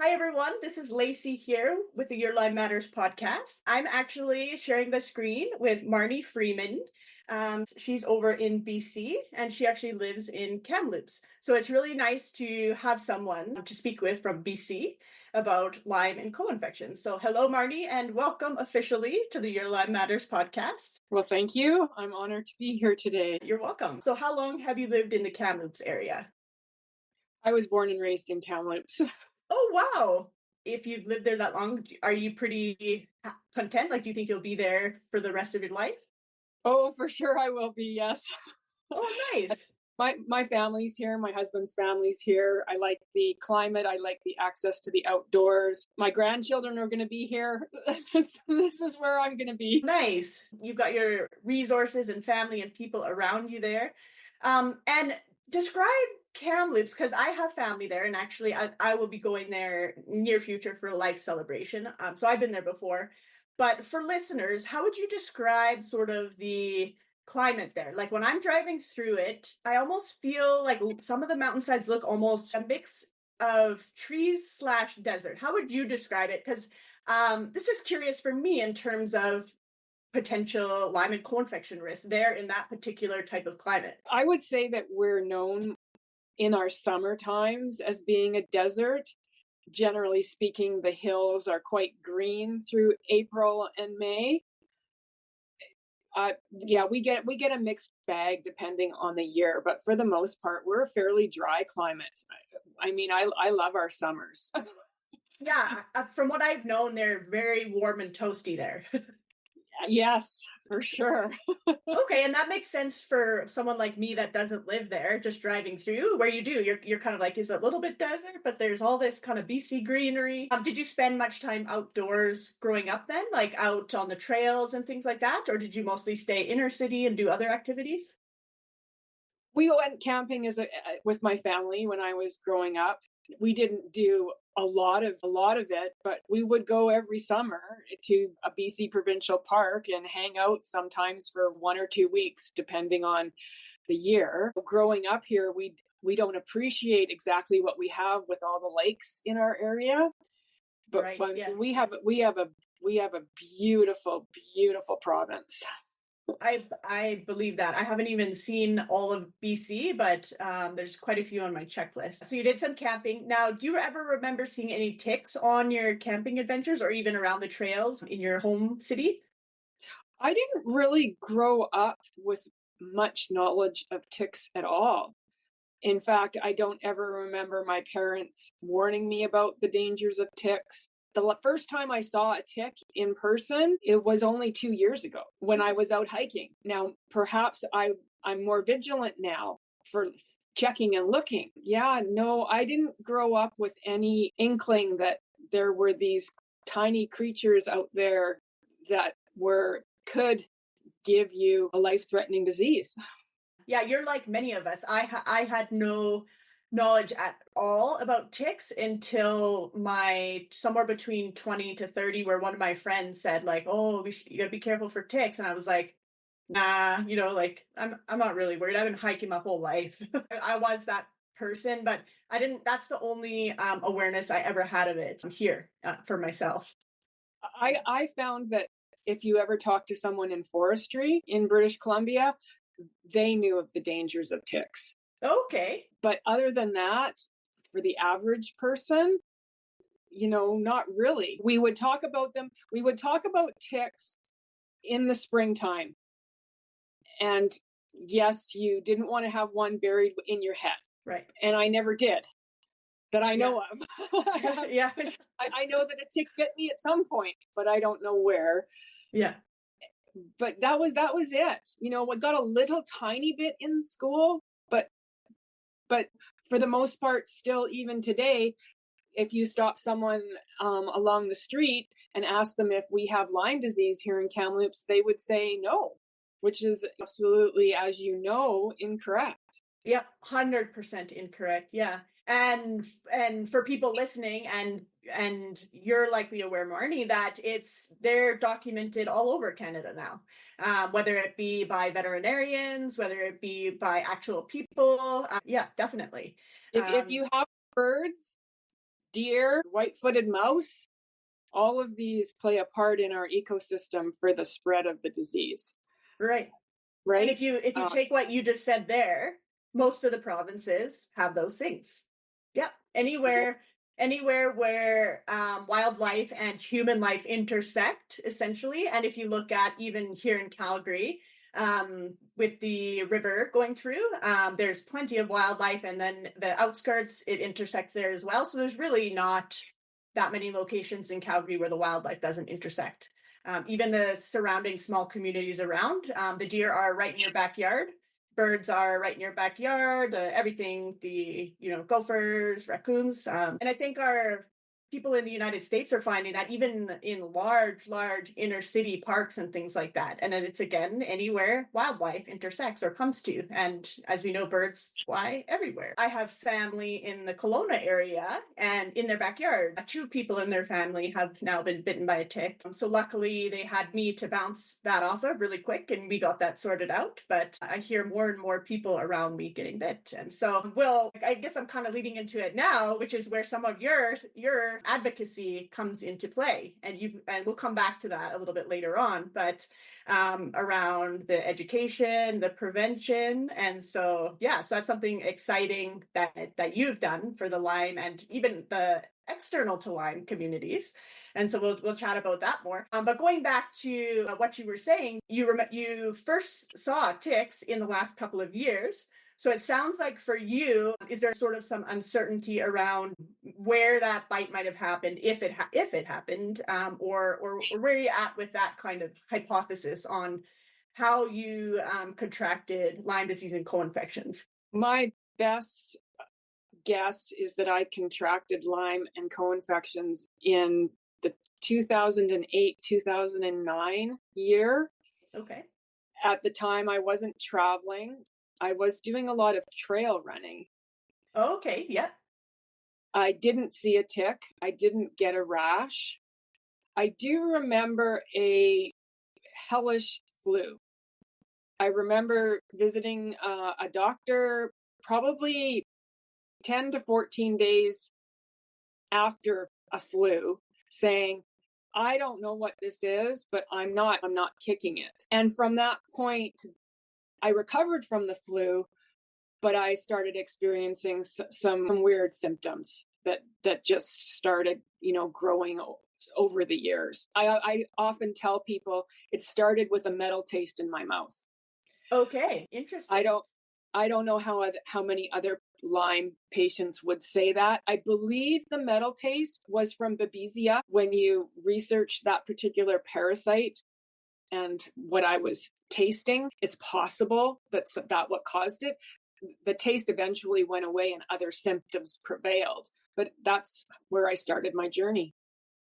Hi, everyone. This is Lacey here with the Your Lyme Matters podcast. I'm actually sharing the screen with Marnie Freeman. She's over in BC and she actually lives in Kamloops. So it's really nice to have someone to speak with from BC about Lyme and co-infections. So hello, Marnie, and welcome officially to the Your Lyme Matters podcast. Well, thank you. I'm honored to be here today. You're welcome. So how long have you lived in the Kamloops area? I was born and raised in Kamloops. Oh, wow. If you've lived there that long, are you pretty content? Like, do you think you'll be there for the rest of your life? Oh, for sure I will be, yes. Oh, nice. My family's here. My husband's family's here. I like the climate. I like the access to the outdoors. My grandchildren are going to be here. This is where I'm going to be. Nice. You've got your resources and family and people around you there. And describe Kamloops, because I have family there, and actually I will be going there near future for a life celebration. So I've been there before. But for listeners, how would you describe sort of the climate there? Like when I'm driving through it, I almost feel like some of the mountainsides look almost a mix of trees / desert. How would you describe it? Because this is curious for me in terms of potential Lyme and co-infection risk there in that particular type of climate. I would say that we're known in our summer times as being a desert. Generally speaking, the hills are quite green through April and May. We get a mixed bag depending on the year, but for the most part, we're a fairly dry climate. I mean, I love our summers. Yeah, from what I've known, they're very warm and toasty there. Yes, for sure. Okay, and that makes sense for someone like me that doesn't live there, just driving through. Where you do, you're kind of like, is it a little bit desert, but there's all this kind of BC greenery. Did you spend much time outdoors growing up then, like out on the trails and things like that, or did you mostly stay inner city and do other activities? We went camping with my family when I was growing up. We didn't do a lot of it, but we would go every summer to a BC provincial park and hang out sometimes for 1 or 2 weeks, depending on the year. Growing up here, we don't appreciate exactly what we have with all the lakes in our area, but Right, yeah. we have a beautiful, beautiful province. I believe that. I haven't even seen all of BC, but there's quite a few on my checklist. So you did some camping. Now, do you ever remember seeing any ticks on your camping adventures or even around the trails in your home city? I didn't really grow up with much knowledge of ticks at all. In fact, I don't ever remember my parents warning me about the dangers of ticks. The first time I saw a tick in person, it was only 2 years ago when I was out hiking. Now, perhaps I'm more vigilant now for checking and looking. Yeah, no, I didn't grow up with any inkling that there were these tiny creatures out there that could give you a life-threatening disease. Yeah, you're like many of us. I had no knowledge at all about ticks until my somewhere between 20 to 30, where one of my friends said like, oh, you gotta be careful for ticks. And I was like, nah, like I'm not really worried. I've been hiking my whole life. I was that person, but I didn't, that's the only awareness I ever had of it here for myself. I found that if you ever talk to someone in forestry in British Columbia, they knew of the dangers of ticks. Okay. But other than that, for the average person, not really. We would talk about them. We would talk about ticks in the springtime. And yes, you didn't want to have one buried in your head. Right. And I never did, that I know of. Yeah. I know that a tick bit me at some point, but I don't know where. Yeah. But that was it. I got a little tiny bit in school, but for the most part, still even today, if you stop someone along the street and ask them if we have Lyme disease here in Kamloops, they would say no, which is absolutely, as you know, incorrect. Yep, 100% incorrect. Yeah. And for people listening, and you're likely aware, Marnie, that they're documented all over Canada now, whether it be by veterinarians, whether it be by actual people. Yeah, definitely. If you have birds deer, white-footed mouse, all of these play a part in our ecosystem for the spread of the disease. Right. And Right? if you take what you just said there, most of the provinces have those things. Yeah. Anywhere where wildlife and human life intersect, essentially. And if you look at even here in Calgary, with the river going through, there's plenty of wildlife, and then the outskirts, it intersects there as well. So there's really not that many locations in Calgary where the wildlife doesn't intersect. Even the surrounding small communities around, the deer are right in your backyard. Birds are right in your backyard. Everything, the gophers, raccoons, and I think our people in the United States are finding that even in large inner city parks and things like that. And then it's again anywhere wildlife intersects or comes to. And as we know, birds fly everywhere. I have family in the Kelowna area, and in their backyard, 2 people in their family have now been bitten by a tick. So luckily they had me to bounce that off of really quick, and we got that sorted out. But I hear more and more people around me getting bit. And so, I guess I'm kind of leading into it now, which is where some of your advocacy comes into play, and we'll come back to that a little bit later on, but around the education, the prevention. And so so that's something exciting that you've done for the Lyme and even the external to Lyme communities. And so we'll chat about that more. But going back to what you were saying, you first saw ticks in the last couple of years. So it sounds like for you, is there sort of some uncertainty around where that bite might have happened, if it happened, or where are you at with that kind of hypothesis on how you contracted Lyme disease and co-infections? My best guess is that I contracted Lyme and co-infections in the 2008-2009 year. Okay. At the time, I wasn't traveling. I was doing a lot of trail running. Okay, yeah. I didn't see a tick. I didn't get a rash. I do remember a hellish flu. I remember visiting a doctor probably 10 to 14 days after a flu, saying, I don't know what this is, but I'm not kicking it. And from that point, I recovered from the flu, but I started experiencing some weird symptoms that just started, growing over the years. I often tell people it started with a metal taste in my mouth. Okay, interesting. I don't know how many other Lyme patients would say that. I believe the metal taste was from Babesia. When you research that particular parasite and what I was tasting, it's possible that's what caused it. The taste eventually went away and other symptoms prevailed. But that's where I started my journey.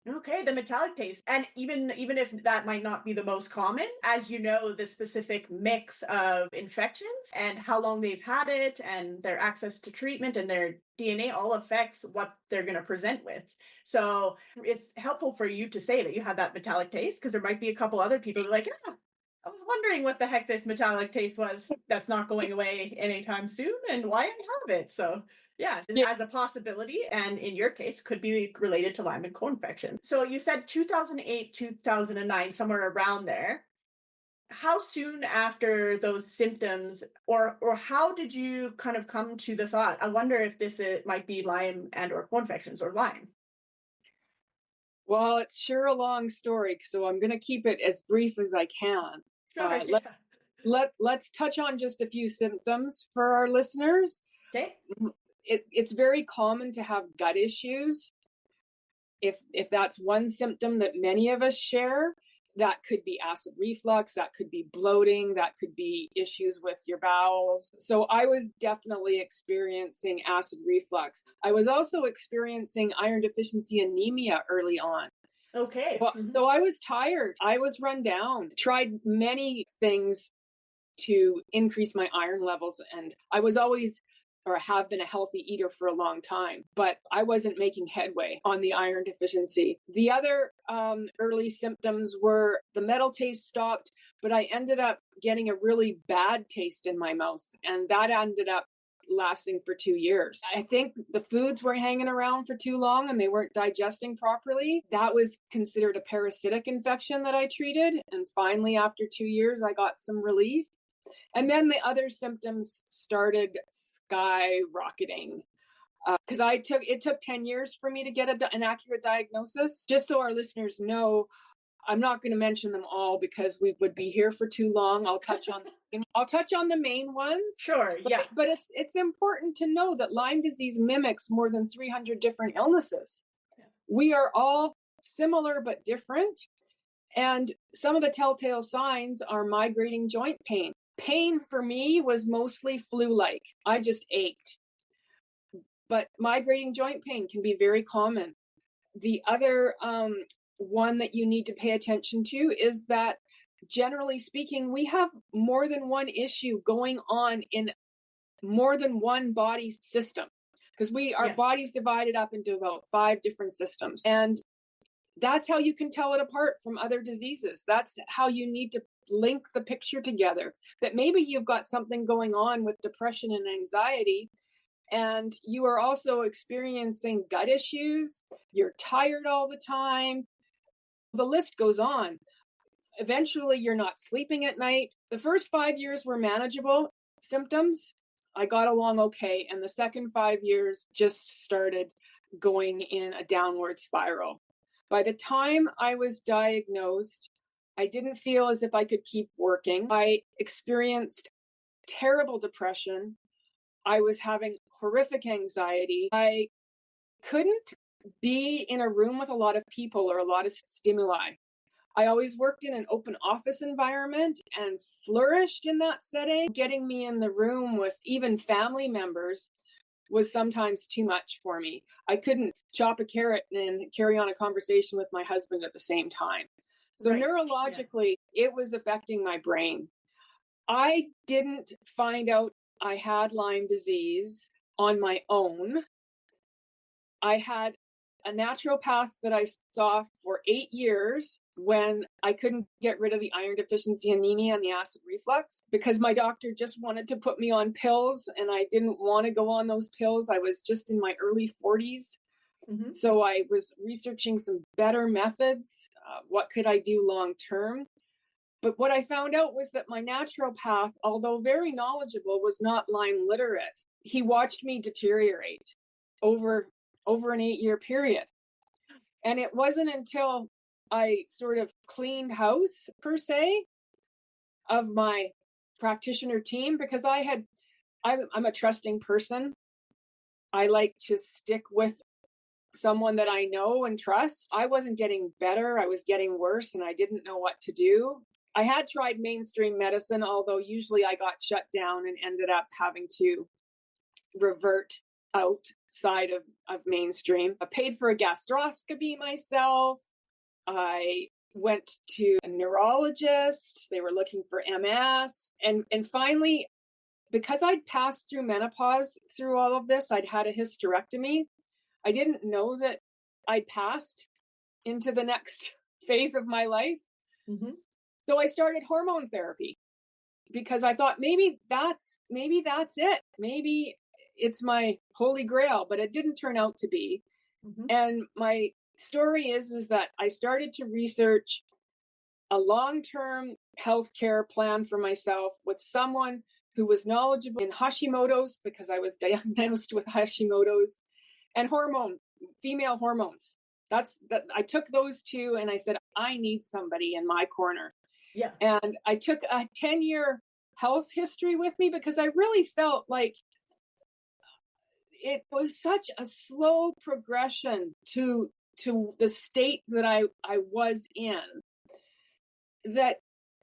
Okay, the metallic taste. And even if that might not be the most common, as you know, the specific mix of infections and how long they've had it and their access to treatment and their DNA all affects what they're going to present with. So it's helpful for you to say that you have that metallic taste, because there might be a couple other people that are like, yeah, I was wondering what the heck this metallic taste was that's not going away anytime soon and why I have it. So yeah, as a possibility, and in your case, could be related to Lyme and co-infection. So you said 2008, 2009, somewhere around there. How soon after those symptoms, or how did you kind of come to the thought, I wonder if it might be Lyme and or co-infections or Lyme? Well, it's sure a long story, so I'm going to keep it as brief as I can. Sure, yeah. Let's touch on just a few symptoms for our listeners. Okay. It's very common to have gut issues. If that's one symptom that many of us share, that could be acid reflux, that could be bloating, that could be issues with your bowels. So I was definitely experiencing acid reflux. I was also experiencing iron deficiency anemia early on. Okay. So I was tired. I was run down. Tried many things to increase my iron levels, and I was always or have been a healthy eater for a long time, but I wasn't making headway on the iron deficiency. The other early symptoms were the metal taste stopped, but I ended up getting a really bad taste in my mouth, and that ended up lasting for 2 years. I think the foods were hanging around for too long and they weren't digesting properly. That was considered a parasitic infection that I treated. And finally, after 2 years, I got some relief. And then the other symptoms started skyrocketing. Because it took 10 years for me to get an accurate diagnosis. Just so our listeners know, I'm not going to mention them all because we would be here for too long. I'll touch on the main ones. Sure, yeah. But it's important to know that Lyme disease mimics more than 300 different illnesses. Yeah. We are all similar but different. And some of the telltale signs are migrating joint pain. Pain for me was mostly flu-like. I just ached. But migrating joint pain can be very common. The other one that you need to pay attention to is that, generally speaking, we have more than one issue going on in more than one body system, because our body's divided up into about 5 different systems. And that's how you can tell it apart from other diseases. That's how you need to link the picture together, that maybe you've got something going on with depression and anxiety, and you are also experiencing gut issues. You're tired all the time. The list goes on. Eventually, you're not sleeping at night. The first 5 years were manageable symptoms. I got along okay. And the second 5 years just started going in a downward spiral. By the time I was diagnosed, I didn't feel as if I could keep working. I experienced terrible depression. I was having horrific anxiety. I couldn't be in a room with a lot of people or a lot of stimuli. I always worked in an open office environment and flourished in that setting. Getting me in the room with even family members was sometimes too much for me. I couldn't chop a carrot and carry on a conversation with my husband at the same time. So neurologically, it was affecting my brain. I didn't find out I had Lyme disease on my own. I had a naturopath that I saw for 8 years when I couldn't get rid of the iron deficiency anemia and the acid reflux, because my doctor just wanted to put me on pills and I didn't want to go on those pills. I was just in my early 40s. Mm-hmm. So I was researching some better methods. What could I do long term? But what I found out was that my naturopath, although very knowledgeable, was not Lyme literate. He watched me deteriorate over an 8-year period. And it wasn't until I sort of cleaned house, per se, of my practitioner team, because I'm a trusting person. I like to stick with someone that I know and trust. I wasn't getting better. I was getting worse and I didn't know what to do. I had tried mainstream medicine, although usually I got shut down and ended up having to revert outside of mainstream. I paid for a gastroscopy myself. I went to a neurologist. They were looking for MS. And finally, because I'd passed through menopause through all of this, I'd had a hysterectomy. I didn't know that I'd passed into the next phase of my life. Mm-hmm. So I started hormone therapy because I thought maybe that's it. Maybe it's my holy grail, but it didn't turn out to be. Mm-hmm. And my story is that I started to research a long-term healthcare plan for myself with someone who was knowledgeable in Hashimoto's, because I was diagnosed with Hashimoto's, and female hormones. I took those two and I said, I need somebody in my corner. Yeah. And I took a 10-year health history with me because I really felt like it was such a slow progression to the state that I was in, that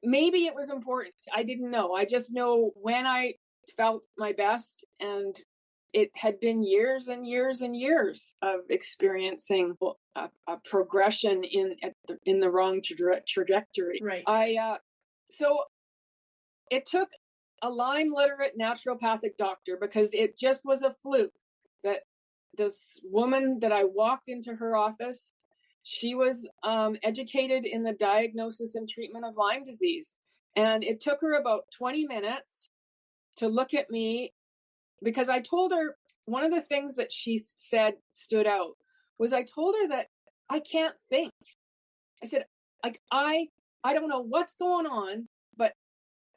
maybe it was important. I didn't know. I just know when I felt my best, and it had been years and years and years of experiencing a progression in the wrong trajectory. Right. So it took a Lyme literate naturopathic doctor, because it just was a fluke that this woman that I walked into her office, she was educated in the diagnosis and treatment of Lyme disease. And it took her about 20 minutes to look at me because I told her one of the things that she said stood out was I told her that I can't think. I said, like, I don't know what's going on, but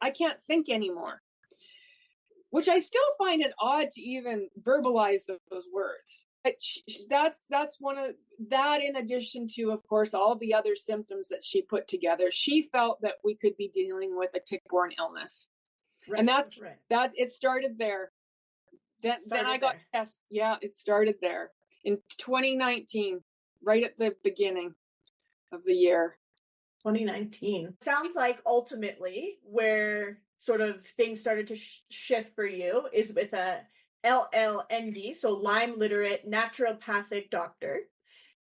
I can't think anymore, which I still find it odd to even verbalize those words. But that's one of that, in addition to, of course, all the other symptoms that she put together. She felt that we could be dealing with a tick-borne illness. Right, and that's right. that it started there. Then I got tests. Yeah, it started there in 2019, right at the beginning of the year. 2019. Sounds like ultimately where sort of things started to shift for you is with a LLND, so Lyme literate naturopathic doctor.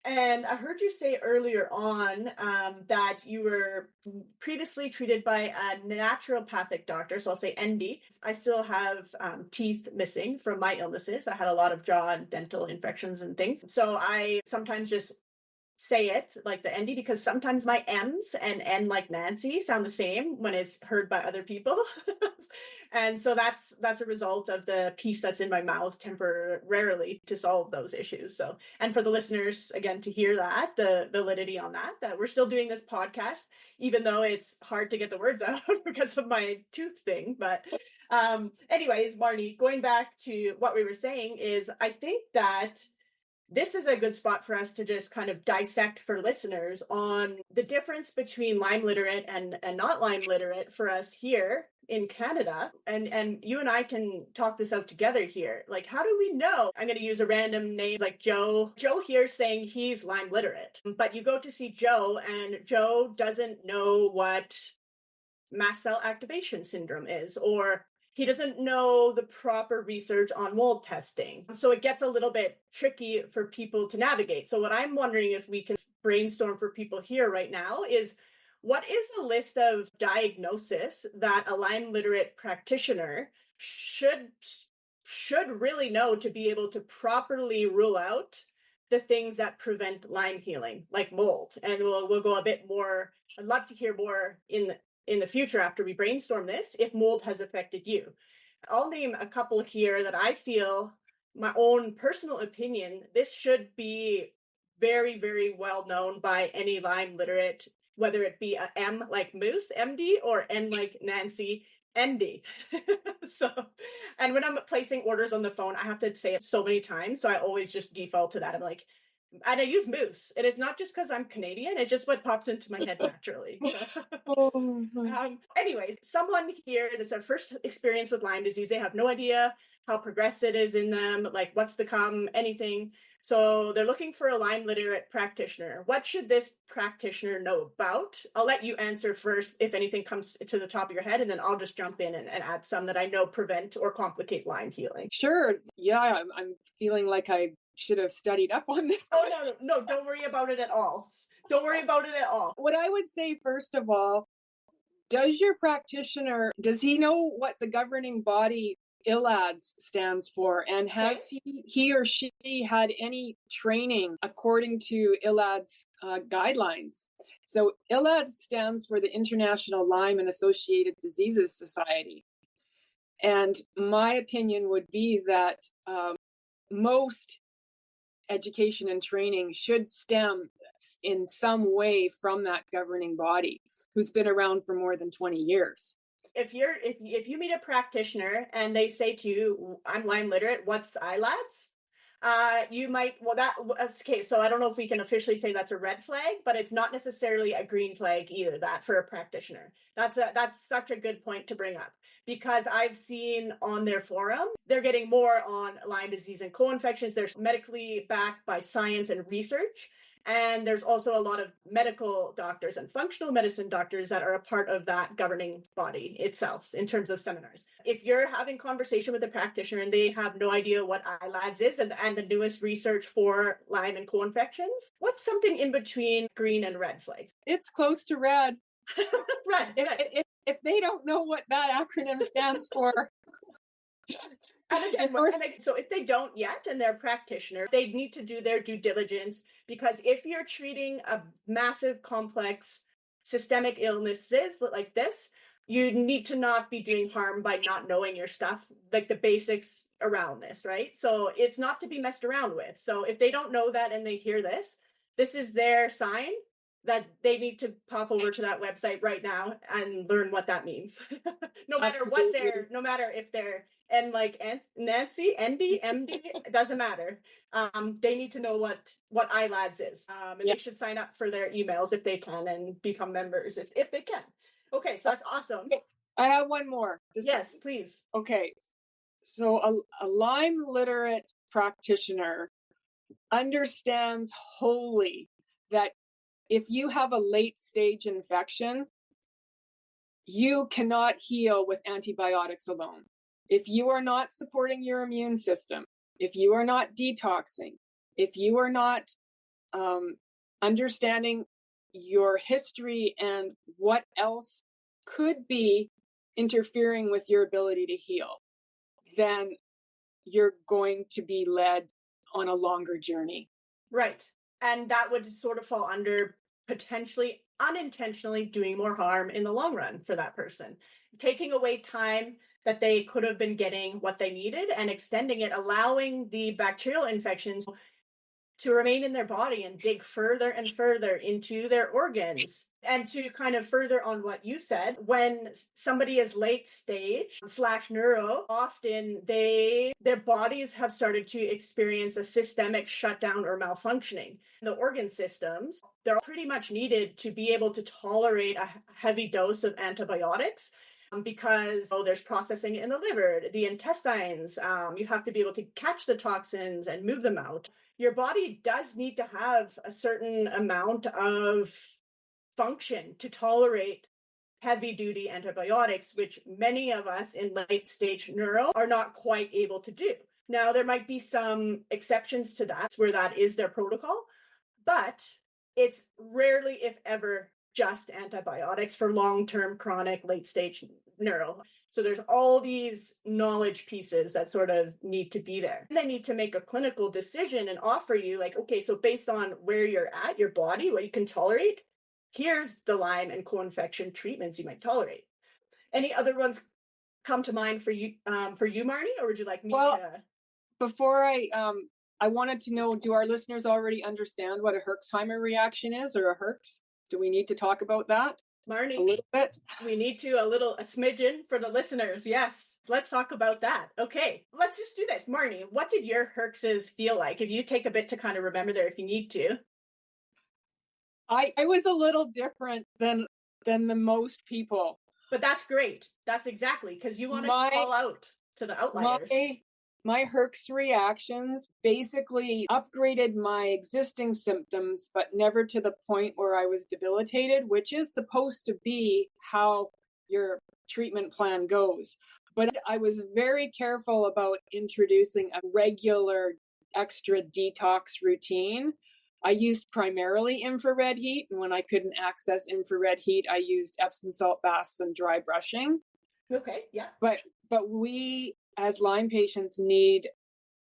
And I heard you say earlier on that you were previously treated by a naturopathic doctor, so I'll say ND. I still have teeth missing from my illnesses. I had a lot of jaw and dental infections and things. So I sometimes just say it like the ND because sometimes my M's and N like Nancy sound the same when it's heard by other people. And so that's a result of the piece that's in my mouth temporarily to solve those issues. So, and for the listeners, again, to hear that, the validity on that we're still doing this podcast, even though it's hard to get the words out because of my tooth thing. But anyways, Marnie, going back to what we were saying is I think that this is a good spot for us to just kind of dissect for listeners on the difference between Lyme literate and not Lyme literate for us here in Canada. And you and I can talk this out together here. Like, how do we know? I'm going to use a random name like Joe. Joe here saying he's Lyme literate, but you go to see Joe and Joe doesn't know what mast cell activation syndrome is, or he doesn't know the proper research on mold testing. So it gets a little bit tricky for people to navigate. So what I'm wondering if we can brainstorm for people here right now is what is a list of diagnosis that a Lyme literate practitioner should really know to be able to properly rule out the things that prevent Lyme healing, like mold. And we'll go a bit more. I'd love to hear more in the future after we brainstorm this, if mold has affected you. I'll name a couple here that I feel, my own personal opinion, this should be very, very well known by any Lyme literate, whether it be a M like Moose, MD, or N like Nancy, ND. So, and when I'm placing orders on the phone, I have to say it so many times. So I always just default to that. I'm like, and I use Moose. And it's not just because I'm Canadian, it's just what pops into my head naturally. So, anyways, someone here, this is their first experience with Lyme disease. They have no idea how progressive it is in them, like what's to come, anything. So they're looking for a Lyme literate practitioner. What should this practitioner know about? I'll let you answer first if anything comes to the top of your head, and then I'll just jump in and add some that I know prevent or complicate Lyme healing. Sure. Yeah, I'm feeling like I should have studied up on this question. Oh, no, don't worry about it at all. Don't worry about it at all. What I would say, first of all, does your practitioner, does he know what the governing body ILADS stands for? And has he or she had any training according to ILADS guidelines? So ILADS stands for the International Lyme and Associated Diseases Society. And my opinion would be that most education and training should stem in some way from that governing body who's been around for more than 20 years. If you meet a practitioner and they say to you, I'm Lyme literate, what's ILADS? You might, that's okay. So I don't know if we can officially say that's a red flag, but it's not necessarily a green flag either, that for a practitioner. That's such a good point to bring up, because I've seen on their forum, they're getting more on Lyme disease and co-infections. They're medically backed by science and research. And there's also a lot of medical doctors and functional medicine doctors that are a part of that governing body itself in terms of seminars. If you're having conversation with a practitioner and they have no idea what ILADS is and the newest research for Lyme and co-infections, what's something in between green and red flags? It's close to red. Red. If they don't know what that acronym stands for. And again, so if they don't yet and they're a practitioner, they need to do their due diligence, because if you're treating a massive, complex systemic illnesses like this, you need to not be doing harm by not knowing your stuff, like the basics around this, right? So it's not to be messed around with. So if they don't know that and they hear this, this is their sign that they need to pop over to that website right now and learn what that means. No matter what no matter if they're and like Nancy, ND, MD, it doesn't matter. They need to know what iLads is, and they should sign up for their emails if they can and become members if they can. Okay, so that's awesome. I have one more. Yes, please. Okay, so a Lyme literate practitioner understands wholly that if you have a late stage infection, you cannot heal with antibiotics alone. If you are not supporting your immune system, if you are not detoxing, if you are not understanding your history and what else could be interfering with your ability to heal, then you're going to be led on a longer journey. Right. And that would sort of fall under potentially unintentionally doing more harm in the long run for that person, taking away time that they could have been getting what they needed and extending it, allowing the bacterial infections to remain in their body and dig further and further into their organs. And to kind of further on what you said, when somebody is late stage / neuro, often their bodies have started to experience a systemic shutdown or malfunctioning. The organ systems, they're pretty much needed to be able to tolerate a heavy dose of antibiotics. Because there's processing in the liver, the intestines, you have to be able to catch the toxins and move them out. Your body does need to have a certain amount of function to tolerate heavy duty antibiotics, which many of us in late stage neuro are not quite able to do. Now, there might be some exceptions to that where that is their protocol, but it's rarely, if ever, just antibiotics for long-term chronic late stage neuro. So there's all these knowledge pieces that sort of need to be there. They need to make a clinical decision and offer you like, okay, so based on where you're at, your body, what you can tolerate, here's the Lyme and co-infection treatments you might tolerate. Any other ones come to mind for you, Marnie, or would you like me to? Before I wanted to know, do our listeners already understand what a Herxheimer reaction is or a Herx? Do we need to talk about that? Marnie, a little bit? We need to a smidgen for the listeners. Yes, let's talk about that. Okay, let's just do this. Marnie, what did your Herxes feel like? If you take a bit to kind of remember there if you need to. I was a little different than the most people. But that's great. That's exactly, because you want to call out to the outliers. My Herx reactions basically upgraded my existing symptoms, but never to the point where I was debilitated, which is supposed to be how your treatment plan goes. But I was very careful about introducing a regular extra detox routine. I used primarily infrared heat, and when I couldn't access infrared heat, I used Epsom salt baths and dry brushing. Okay, yeah. But we, as Lyme patients, need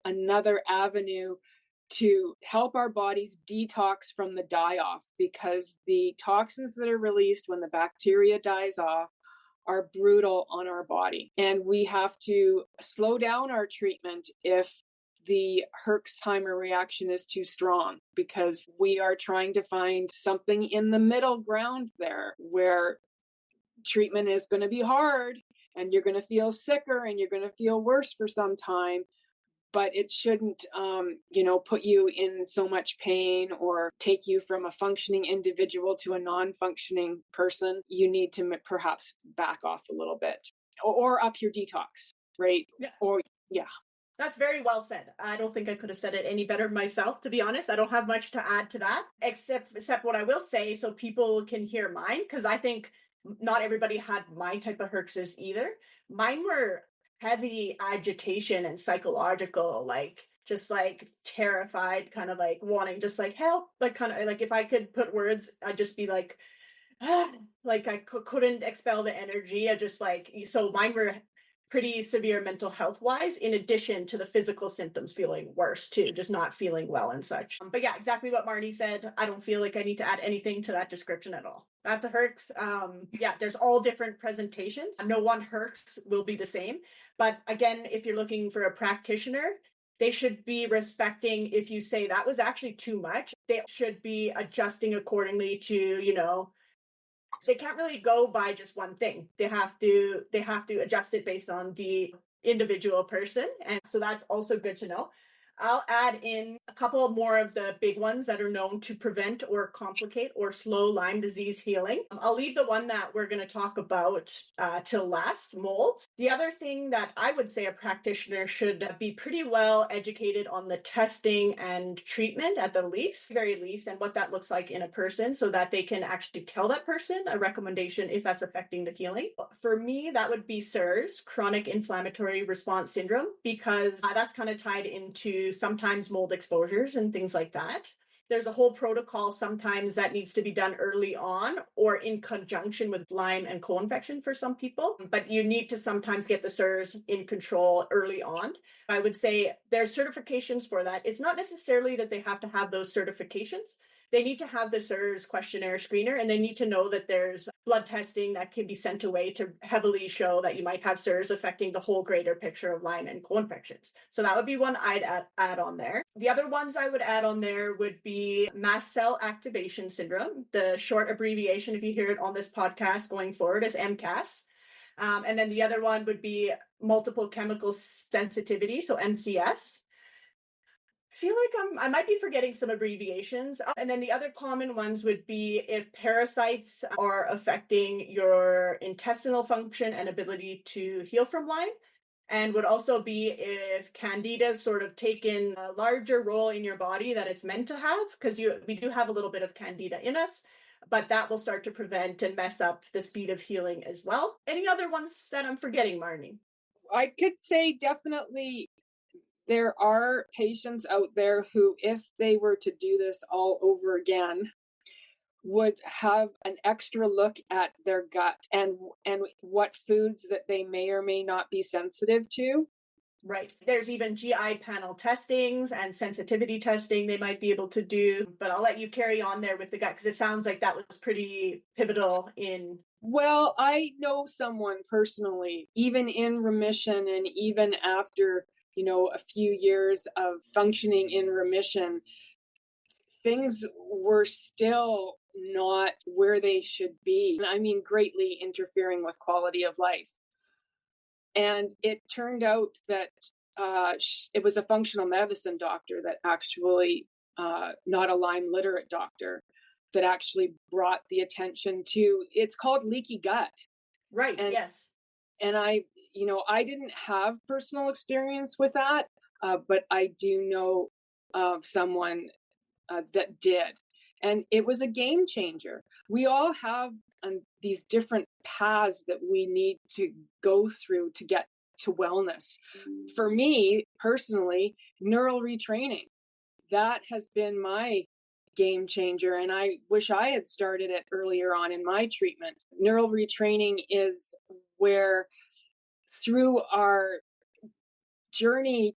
another avenue to help our bodies detox from the die-off, because the toxins that are released when the bacteria dies off are brutal on our body. And we have to slow down our treatment if the Herxheimer reaction is too strong, because we are trying to find something in the middle ground there where treatment is going to be hard and you're going to feel sicker and you're going to feel worse for some time, but it shouldn't, put you in so much pain or take you from a functioning individual to a non-functioning person. You need to perhaps back off a little bit or up your detox, right? Yeah. That's very well said. I don't think I could have said it any better myself, to be honest. I don't have much to add to that, except what I will say so people can hear mine, because I think not everybody had my type of Herxes either. Mine were heavy agitation and psychological, just terrified, kind of wanting just help, kind of if I could put words, I'd just be like I couldn't expel the energy. I just so mine were pretty severe mental health wise, in addition to the physical symptoms feeling worse too, just not feeling well and such. But yeah, exactly what Marnie said. I don't feel like I need to add anything to that description at all. That's a herx. Yeah, there's all different presentations. No one herx will be the same. But again, if you're looking for a practitioner, they should be respecting if you say that was actually too much. They should be adjusting accordingly to, they can't really go by just one thing. They have to adjust it based on the individual person. And so that's also good to know. I'll add in a couple more of the big ones that are known to prevent or complicate or slow Lyme disease healing. I'll leave the one that we're going to talk about till last, mold. The other thing that I would say a practitioner should be pretty well educated on the testing and treatment at the very least, and what that looks like in a person so that they can actually tell that person a recommendation if that's affecting the healing. For me, that would be CIRS, chronic inflammatory response syndrome, because that's kind of tied into sometimes mold exposures and things like that. There's a whole protocol sometimes that needs to be done early on or in conjunction with Lyme and co-infection for some people, but you need to sometimes get the CIRS in control early on. I would say there's certifications for that. It's not necessarily that they have to have those certifications. They need to have the CIRS questionnaire screener, and they need to know that there's blood testing that can be sent away to heavily show that you might have CIRS affecting the whole greater picture of Lyme and co-infections. So that would be one I'd add on there. The other ones I would add on there would be mast cell activation syndrome. The short abbreviation, if you hear it on this podcast going forward, is MCAS. And then the other one would be multiple chemical sensitivity, so MCS. I feel like I might be forgetting some abbreviations. And then the other common ones would be if parasites are affecting your intestinal function and ability to heal from Lyme, and would also be if candida's sort of taken a larger role in your body that it's meant to have, because we do have a little bit of candida in us, but that will start to prevent and mess up the speed of healing as well. Any other ones that I'm forgetting, Marnie? I could say definitely there are patients out there who, if they were to do this all over again, would have an extra look at their gut and what foods that they may or may not be sensitive to. Right. There's even GI panel testings and sensitivity testing they might be able to do, but I'll let you carry on there with the gut because it sounds like that was pretty pivotal in. Well, I know someone personally, even in remission and even after, a few years of functioning in remission, things were still not where they should be. I mean, greatly interfering with quality of life. And it turned out that it was a functional medicine doctor that actually, not a Lyme literate doctor, that actually brought the attention to, it's called leaky gut. Right, and, yes. And I didn't have personal experience with that, but I do know of someone that did. And it was a game changer. We all have these different paths that we need to go through to get to wellness. For me, personally, neural retraining, that has been my game changer. And I wish I had started it earlier on in my treatment. Neural retraining is where, through our journey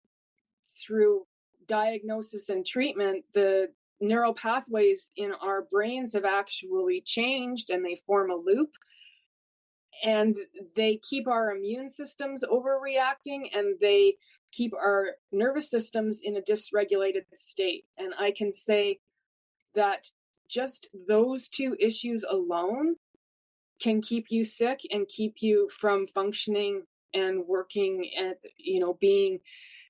through diagnosis and treatment, the neural pathways in our brains have actually changed and they form a loop, and they keep our immune systems overreacting and they keep our nervous systems in a dysregulated state. And I can say that just those two issues alone can keep you sick and keep you from functioning and working and being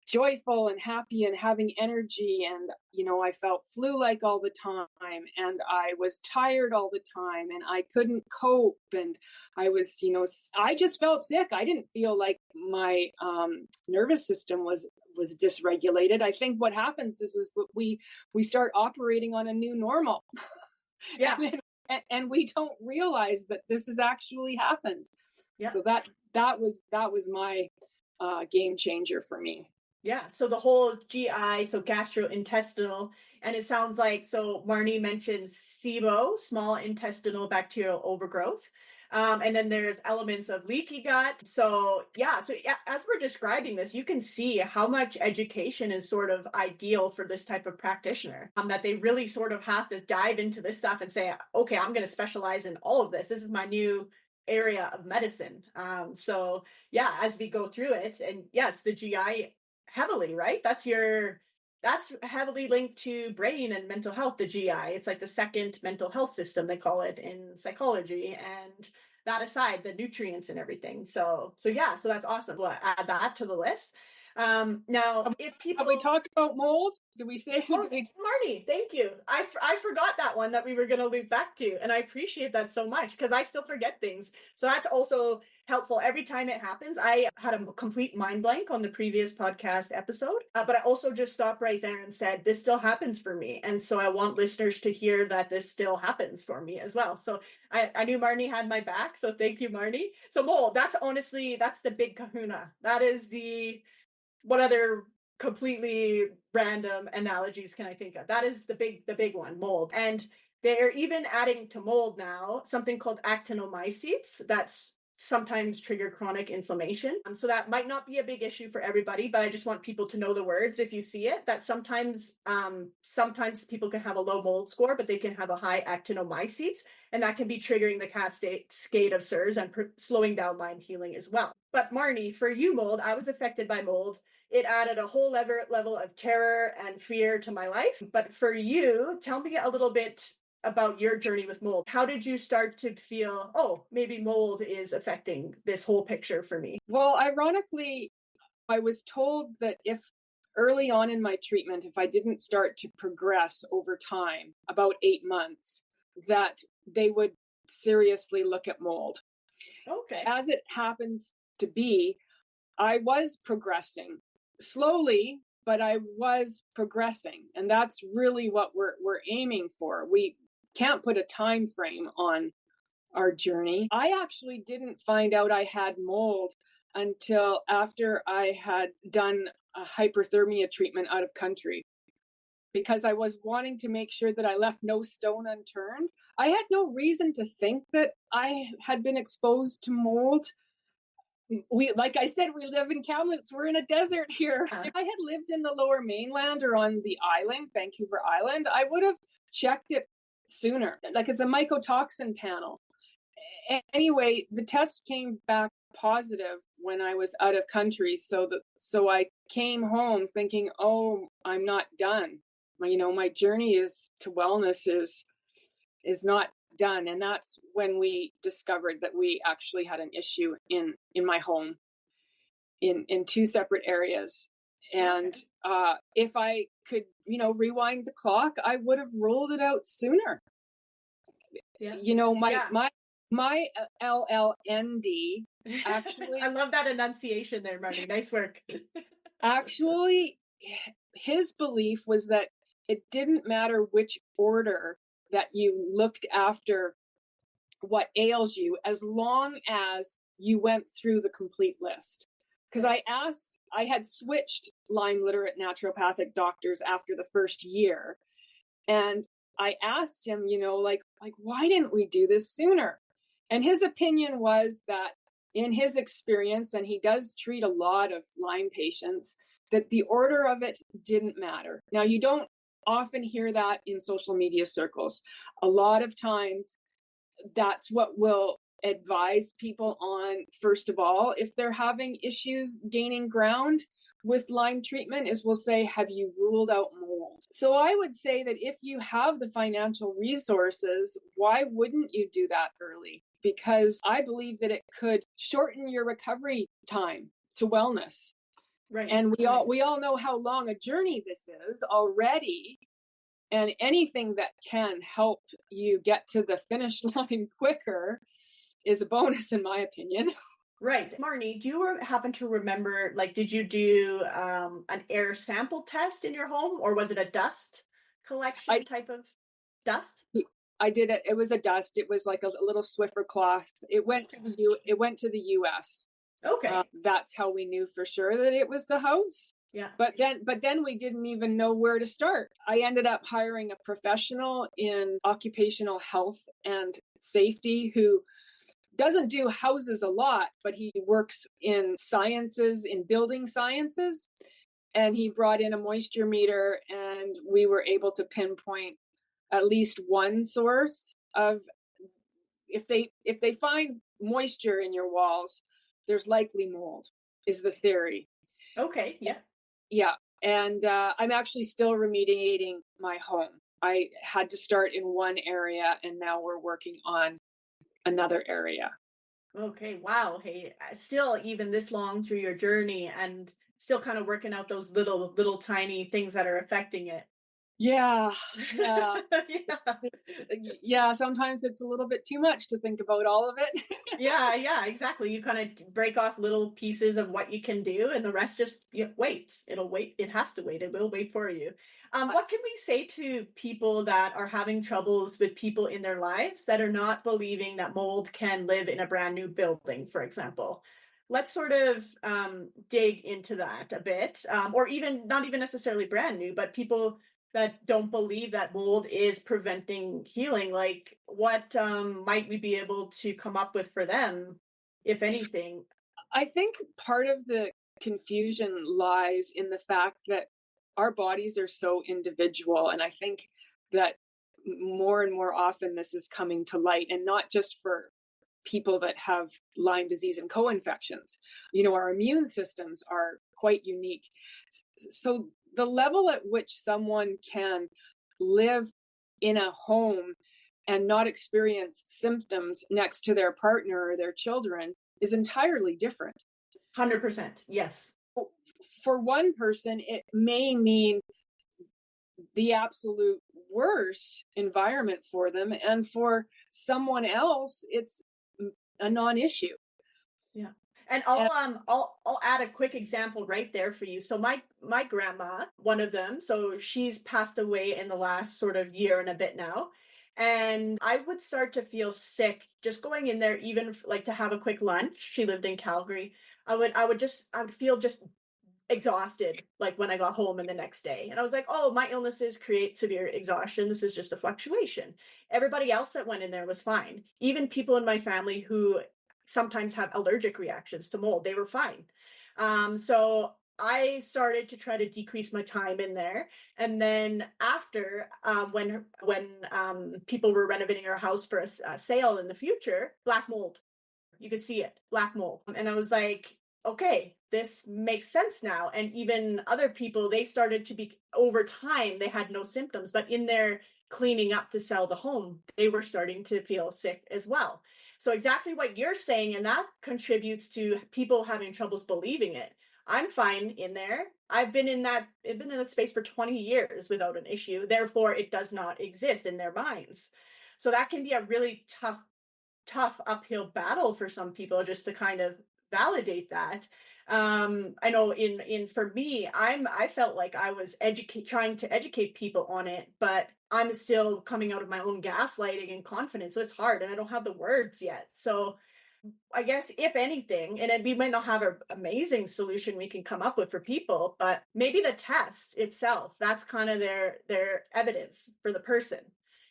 joyful and happy and having energy. And I felt flu-like all the time, and I was tired all the time, and I couldn't cope, and I was I just felt sick. I didn't feel like my nervous system was dysregulated. I think what happens is we start operating on a new normal. Yeah. and we don't realize that this has actually happened. Yeah. So that was my game changer for me. Yeah, so the whole GI, so gastrointestinal, and it sounds like, so Marnie mentioned SIBO, small intestinal bacterial overgrowth. And then there's elements of leaky gut. So yeah, as we're describing this, you can see how much education is sort of ideal for this type of practitioner, that they really sort of have to dive into this stuff and say, okay, I'm going to specialize in all of this. This is my new area of medicine. So yeah, as we go through it, and yes, the GI heavily, right? That's heavily linked to brain and mental health, the GI. It's like the second mental health system, they call it in psychology. And that aside, the nutrients and everything. So yeah, so that's awesome. We'll add that to the list. Now, if people... Have we talked about mold? Did we say? Oh, Marnie, thank you. I forgot that one that we were going to loop back to, and I appreciate that so much because I still forget things. So that's also helpful every time it happens. I had a complete mind blank on the previous podcast episode, but I also just stopped right there and said, this still happens for me. And so I want listeners to hear that this still happens for me as well. So I knew Marnie had my back. So thank you, Marnie. So mold, that's the big kahuna. That is what other completely random analogies can I think of? That is the big one, mold. And they're even adding to mold now something called actinomycetes that's sometimes trigger chronic inflammation. So that might not be a big issue for everybody, but I just want people to know the words if you see it, that sometimes people can have a low mold score, but they can have a high actinomycetes, and that can be triggering the cascade of SIRS and slowing down Lyme healing as well. But Marnie, for you, mold, I was affected by mold. It added a whole level of terror and fear to my life. But for you, tell me a little bit about your journey with mold. How did you start to feel, oh, maybe mold is affecting this whole picture for me? Well, ironically, I was told that if early on in my treatment, if I didn't start to progress over time, about 8 months, that they would seriously look at mold. Okay. As it happens to be, I was progressing slowly, but I was progressing. And that's really what we're aiming for. We can't put a time frame on our journey. I actually didn't find out I had mold until after I had done a hyperthermia treatment out of country, because I was wanting to make sure that I left no stone unturned. I had no reason to think that I had been exposed to mold. Like I said, we live in Kamloops. We're in a desert here. If I had lived in the Lower Mainland or on the island, Vancouver Island, I would have checked it sooner. Like, it's a mycotoxin panel. Anyway, the test came back positive when I was out of country. So I came home thinking, oh, I'm not done. My journey to wellness is not done. And that's when we discovered that we actually had an issue in my home in 2 separate areas. And if I could, rewind the clock, I would have ruled it out sooner. Yeah. My LLND actually. I love that enunciation there, Marnie. Nice work. Actually, his belief was that it didn't matter which order that you looked after what ails you, as long as you went through the complete list. Because I had switched Lyme literate naturopathic doctors after the first year. And I asked him, like, why didn't we do this sooner? And his opinion was that in his experience, and he does treat a lot of Lyme patients, that the order of it didn't matter. Now, you don't often hear that in social media circles. A lot of times, that's what will advise people on, first of all, if they're having issues gaining ground with Lyme treatment, is we'll say, have you ruled out mold? So I would say that if you have the financial resources, why wouldn't you do that early? Because I believe that it could shorten your recovery time to wellness. Right. And we all know how long a journey this is already. And anything that can help you get to the finish line quicker is a bonus, in my opinion. Right. Marnie, do you happen to remember, did you do an air sample test in your home, or was it a dust collection type of dust? I did it. It was a dust. It was like a little Swiffer cloth. It went to the US. Okay. That's how we knew for sure that it was the house. Yeah. But then we didn't even know where to start. I ended up hiring a professional in occupational health and safety who doesn't do houses a lot, but he works in sciences, in building sciences. And he brought in a moisture meter, and we were able to pinpoint at least one source of, if they find moisture in your walls, there's likely mold, is the theory. Okay, yeah. Yeah. And I'm actually still remediating my home. I had to start in one area, and now we're working on another area. Okay, wow. Hey, still even this long through your journey and still kind of working out those little tiny things that are affecting it. Yeah. Yeah. Yeah. Yeah. Sometimes it's a little bit too much to think about all of it. Yeah, exactly. You kind of break off little pieces of what you can do, and the rest just waits. It'll wait. It has to wait. It will wait for you. What can we say to people that are having troubles with people in their lives that are not believing that mold can live in a brand new building, for example? Let's sort of dig into that a bit, or even not even necessarily brand new, but people that don't believe that mold is preventing healing. Like, what might we be able to come up with for them, if anything? I think part of the confusion lies in the fact that our bodies are so individual. And I think that more and more often this is coming to light, and not just for people that have Lyme disease and co-infections. Our immune systems are quite unique. So the level at which someone can live in a home and not experience symptoms next to their partner or their children is entirely different. 100%. Yes. For one person, it may mean the absolute worst environment for them, and for someone else, it's a non-issue. Yeah. And And I'll add a quick example right there for you. So my grandma, one of them, so she's passed away in the last sort of year and a bit now. And I would start to feel sick just going in there, even like to have a quick lunch. She lived in Calgary. I would feel just exhausted like when I got home and the next day. And I was like, oh, my illnesses create severe exhaustion. This is just a fluctuation. Everybody else that went in there was fine. Even people in my family who sometimes have allergic reactions to mold, they were fine. So I started to try to decrease my time in there. And then after, when people were renovating our house for a sale in the future, black mold, you could see it, black mold. And I was like, okay, this makes sense now. And even other people, they started to be, over time, they had no symptoms, but in their cleaning up to sell the home, they were starting to feel sick as well. So exactly what you're saying, and that contributes to people having troubles believing it. I'm fine in there. I've been in that space for 20 years without an issue. Therefore, it does not exist in their minds. So that can be a really tough uphill battle for some people just to kind of validate that. I know in for me, I felt like I was trying to educate people on it, but I'm still coming out of my own gaslighting and confidence. So it's hard and I don't have the words yet. So I guess if anything, and we might not have an amazing solution we can come up with for people, but maybe the test itself, that's kind of their evidence for the person.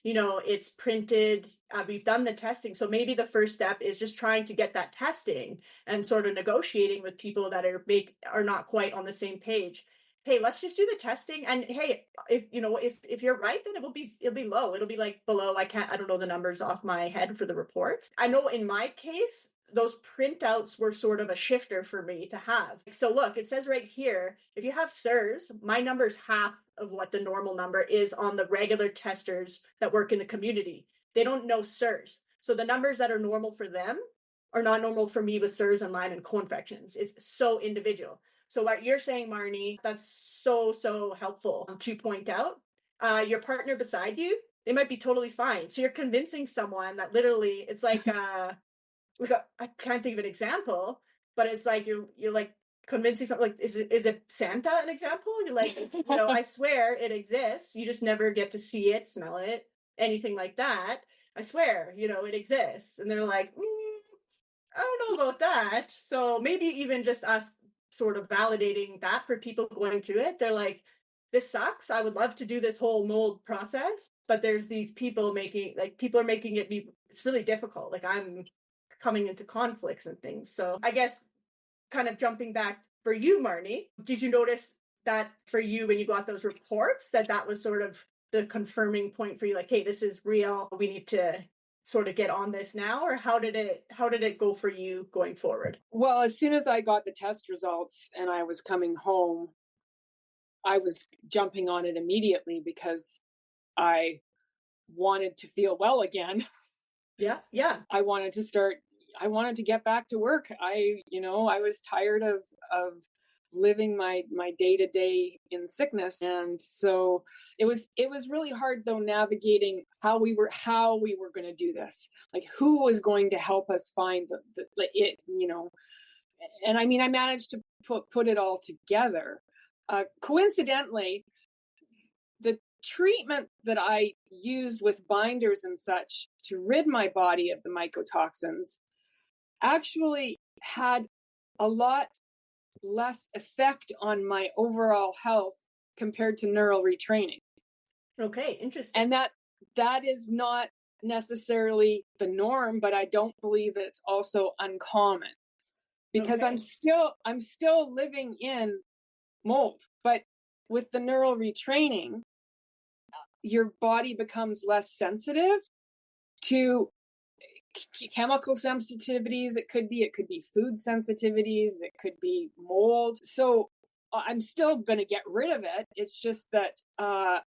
It's printed, we've done the testing. So maybe the first step is just trying to get that testing and sort of negotiating with people that are not quite on the same page. Hey, let's just do the testing. And hey, if you're right, then it'll be low. It'll be like below. I don't know the numbers off my head for the reports. I know in my case, those printouts were sort of a shifter for me to have. So look, it says right here, if you have SIRS, my number is half of what the normal number is on the regular testers that work in the community. They don't know SIRS. So the numbers that are normal for them are not normal for me with SIRS and Lyme and co-infections. It's so individual. So what you're saying, Marnie, that's so helpful to point out. Your partner beside you, they might be totally fine. So you're convincing someone that literally, it's like I can't think of an example, but it's like you're like convincing something, like, is it Santa an example? You're like, I swear it exists. You just never get to see it, smell it, anything like that. I swear, it exists. And they're like, I don't know about that. So maybe even just us sort of validating that for people going through it. They're like, this sucks. I would love to do this whole mold process, but there's these people are making it be, it's really difficult. Like I'm coming into conflicts and things. So I guess kind of jumping back for you, Marnie, did you notice that for you when you got those reports that was sort of the confirming point for you, like, hey, this is real, we need to sort of get on this now? Or how did it go for you going forward? Well, as soon as I got the test results and I was coming home, I was jumping on it immediately because I wanted to feel well again. Yeah, yeah. I wanted to get back to work. I was tired of living my day-to-day in sickness. And so it was really hard though, navigating how we were going to do this. Like, who was going to help us find it. And I mean, I managed to put it all together. Coincidentally, the treatment that I used with binders and such to rid my body of the mycotoxins actually had a lot less effect on my overall health compared to neural retraining. Okay, interesting. And that is not necessarily the norm, but I don't believe that it's also uncommon, because Okay. I'm still living in mold. But with the neural retraining, your body becomes less sensitive to chemical sensitivities. It could be food sensitivities, it could be mold. So I'm still going to get rid of it. It's just that I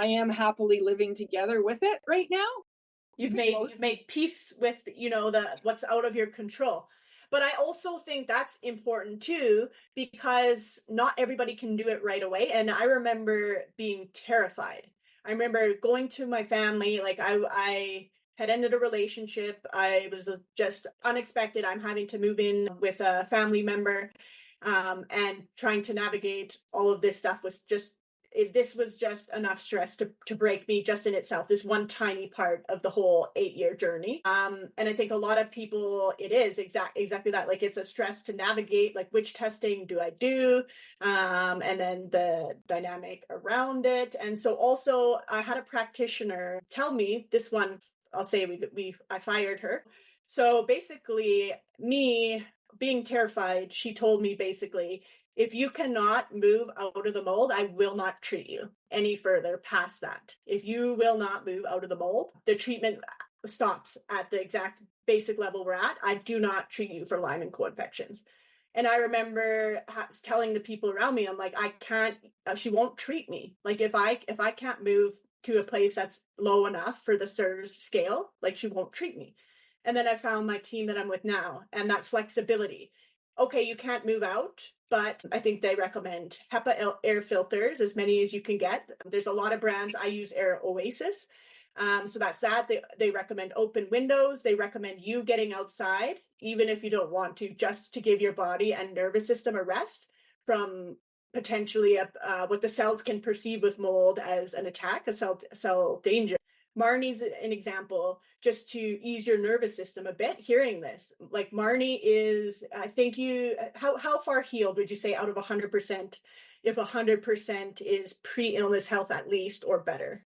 am happily living together with it right now. You've made peace with, the what's out of your control. But I also think that's important too, because not everybody can do it right away. And I remember being terrified. I remember going to my family, like I had ended a relationship. I was just unexpected. I'm having to move in with a family member, and trying to navigate all of this stuff was just this was just enough stress to break me just in itself, this one tiny part of the whole 8-year journey. And I think a lot of people, it is exactly that. Like, it's a stress to navigate, like, which testing do I do? And then the dynamic around it. And so also I had a practitioner tell me this one, I'll say I fired her. So basically, me being terrified, she told me basically, if you cannot move out of the mold, I will not treat you any further past that. If you will not move out of the mold, the treatment stops at the exact basic level we're at. I do not treat you for Lyme and co-infections. And I remember telling the people around me, I'm like, I can't, she won't treat me. Like, if I can't move to a place that's low enough for the SIRS scale, like, she won't treat me. And then I found my team that I'm with now, and that flexibility. Okay, you can't move out, but I think they recommend HEPA air filters, as many as you can get. There's a lot of brands. I use Air Oasis. So that's that. They recommend open windows. They recommend you getting outside, even if you don't want to, just to give your body and nervous system a rest from potentially what the cells can perceive with mold as an attack, a cell danger. Marnie's an example, just to ease your nervous system a bit, hearing this. Like, Marnie is, I think how far healed would you say out of 100%, if 100% is pre-illness health at least, or better?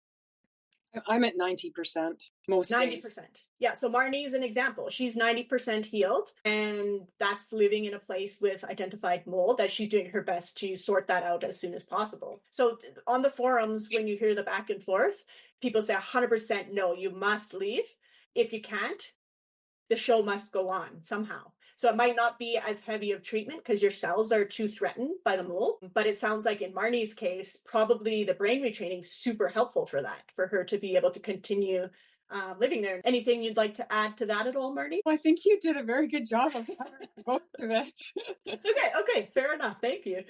I'm at 90% most 90%. days. Yeah. So Marnie is an example. She's 90% healed, and that's living in a place with identified mold that she's doing her best to sort that out as soon as possible. So on the forums, when you hear the back and forth, people say 100% no, you must leave. If you can't, the show must go on somehow. So it might not be as heavy of treatment because your cells are too threatened by the mold. But it sounds like in Marnie's case, probably the brain retraining is super helpful for that, for her to be able to continue living there. Anything you'd like to add to that at all, Marnie? Well, I think you did a very good job of covering most of it. Okay, fair enough. Thank you.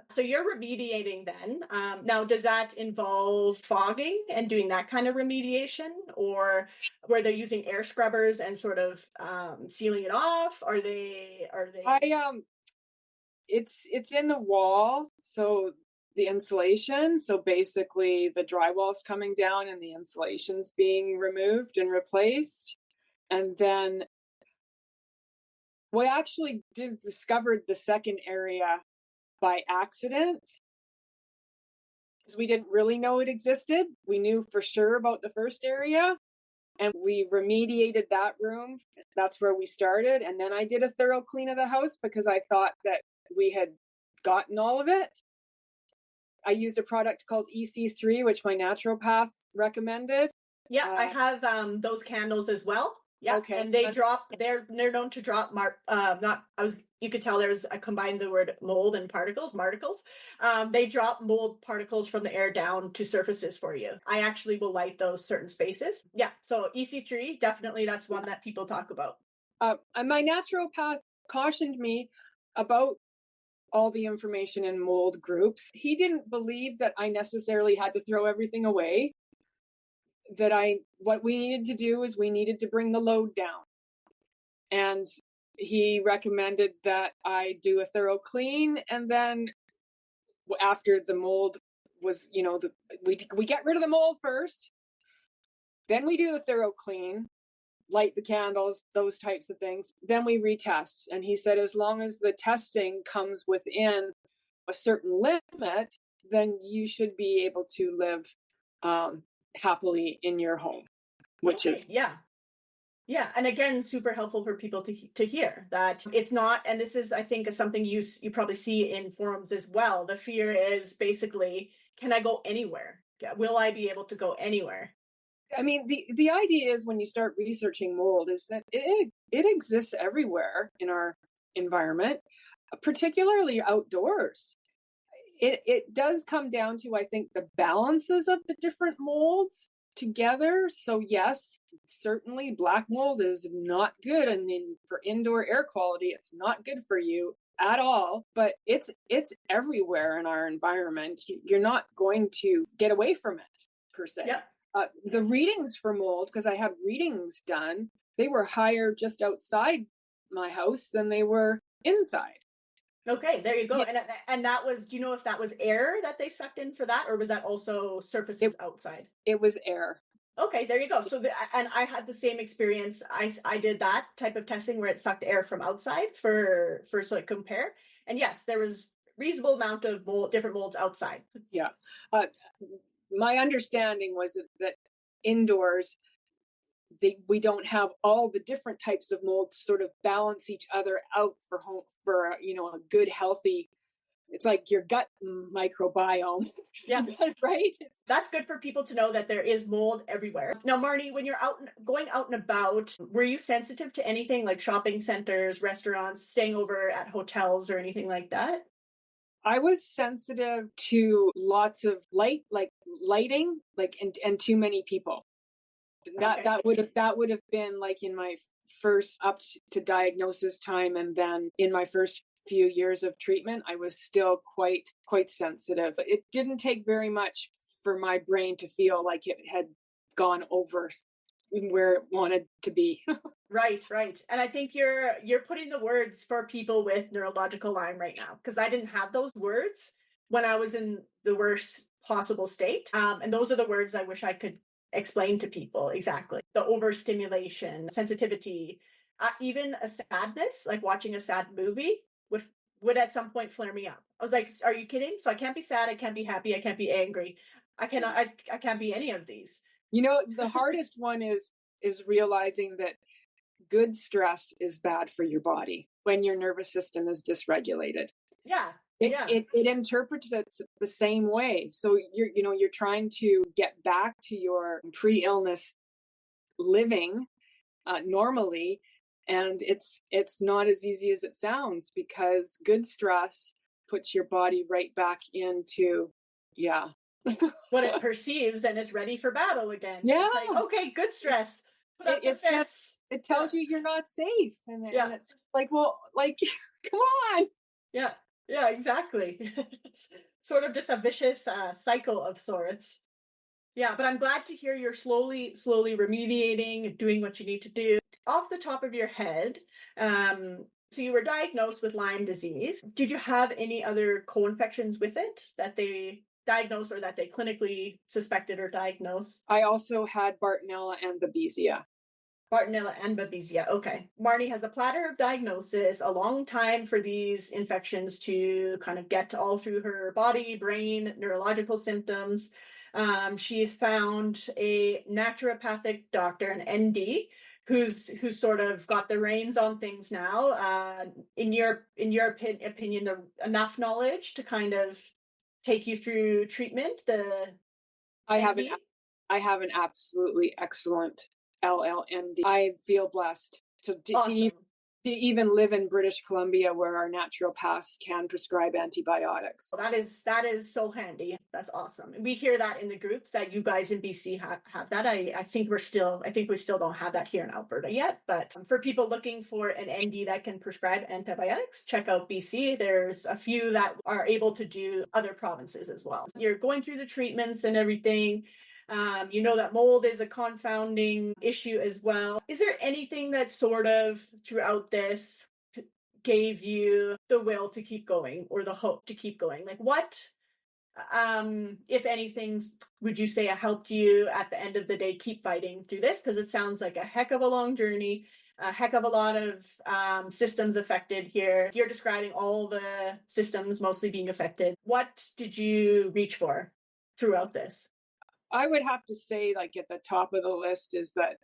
So you're remediating then. Now, does that involve fogging and doing that kind of remediation, or where they're using air scrubbers and sort of sealing it off? Are they? It's in the wall, so the insulation. So basically, the drywall's coming down and the insulation's being removed and replaced, and then we actually discovered the second area by accident, because we didn't really know it existed. We knew for sure about the first area, and we remediated that room. That's where we started. And then I did a thorough clean of the house because I thought that we had gotten all of it. I used a product called EC3, which my naturopath recommended. Yeah, I have those candles as well. Yeah, Okay. and they're known to drop you could tell I combined the word mold and particles. They drop mold particles from the air down to surfaces for you. I actually will light those certain spaces. Yeah, so EC3, definitely that's one that people talk about. And my naturopath cautioned me about all the information in mold groups. He didn't believe that I necessarily had to throw everything away. What we needed to do is we needed to bring the load down. And he recommended that I do a thorough clean. And then after the mold was, we get rid of the mold first. Then we do the thorough clean, light the candles, those types of things. Then we retest. And he said, as long as the testing comes within a certain limit, then you should be able to live happily in your home, which is yeah, and again, super helpful for people to hear that it's not, and this is, I think, is something you probably see in forums as well. The fear is basically, can I go anywhere? Will I be able to go anywhere? I mean, the idea is when you start researching mold is that it exists everywhere in our environment, particularly outdoors. It does come down to, I think, the balances of the different molds together. So yes, certainly black mold is not good. And then for indoor air quality, it's not good for you at all, but it's everywhere in our environment. You're not going to get away from it per se. Yeah. The readings for mold, because I have readings done, they were higher just outside my house than they were inside. Okay, there you go. Yeah. And that was, do you know if that was air that they sucked in for that, or was that also surfaces outside? It was air. Okay, there you go. So, and I had the same experience. I did that type of testing where it sucked air from outside for so it compare. And yes, there was reasonable amount of different molds outside. Yeah. My understanding was that indoors, we don't have all the different types of molds sort of balance each other out for a good, healthy, it's like your gut microbiome. Yeah. Right. That's good for people to know that there is mold everywhere. Now, Marnie, when you're going out and about, were you sensitive to anything like shopping centers, restaurants, staying over at hotels or anything like that? I was sensitive to lots of lighting, and too many people. That would have been like in my first up to diagnosis time, and then in my first few years of treatment, I was still quite sensitive. It didn't take very much for my brain to feel like it had gone over where it wanted to be. Right. And I think you're putting the words for people with neurological Lyme right now, because I didn't have those words when I was in the worst possible state. And those are the words I wish I could explain to people exactly. The overstimulation, sensitivity, even a sadness, like watching a sad movie would at some point flare me up. I was like, are you kidding? So I can't be sad, I can't be happy, I can't be angry. I can't be any of these. The hardest one is realizing that good stress is bad for your body when your nervous system is dysregulated. Yeah. It interprets it the same way. So you're trying to get back to your pre-illness living normally, and it's not as easy as it sounds, because good stress puts your body right back into what it perceives and is ready for battle again. Yeah. It's like, okay, good stress. It tells you you're not safe. And it's like, well, like, come on. Yeah, exactly. It's sort of just a vicious cycle of sorts. Yeah, but I'm glad to hear you're slowly remediating, doing what you need to do. Off the top of your head, so you were diagnosed with Lyme disease. Did you have any other co-infections with it that they diagnosed or that they clinically suspected or diagnosed? I also had Bartonella and Babesia. Okay. Marnie has a platter of diagnosis, a long time for these infections to kind of get all through her body, brain, neurological symptoms. She's found a naturopathic doctor, an ND, who's sort of got the reins on things now. In your opinion, enough knowledge to kind of take you through treatment. The I have an ND? I have an absolutely excellent LLND. I feel blessed Awesome. to even live in British Columbia where our naturopaths can prescribe antibiotics. Well, that is so handy. That's awesome. We hear that in the groups that you guys in BC have that. I think we still don't have that here in Alberta yet. But for people looking for an ND that can prescribe antibiotics, check out BC. There's a few that are able to do other provinces as well. You're going through the treatments and everything. You know that mold is a confounding issue as well. Is there anything that sort of throughout this gave you the will to keep going or the hope to keep going? Like what, if anything, would you say helped you at the end of the day keep fighting through this? Because it sounds like a heck of a long journey, a heck of a lot of systems affected here. You're describing all the systems mostly being affected. What did you reach for throughout this? I would have to say, like, at the top of the list is that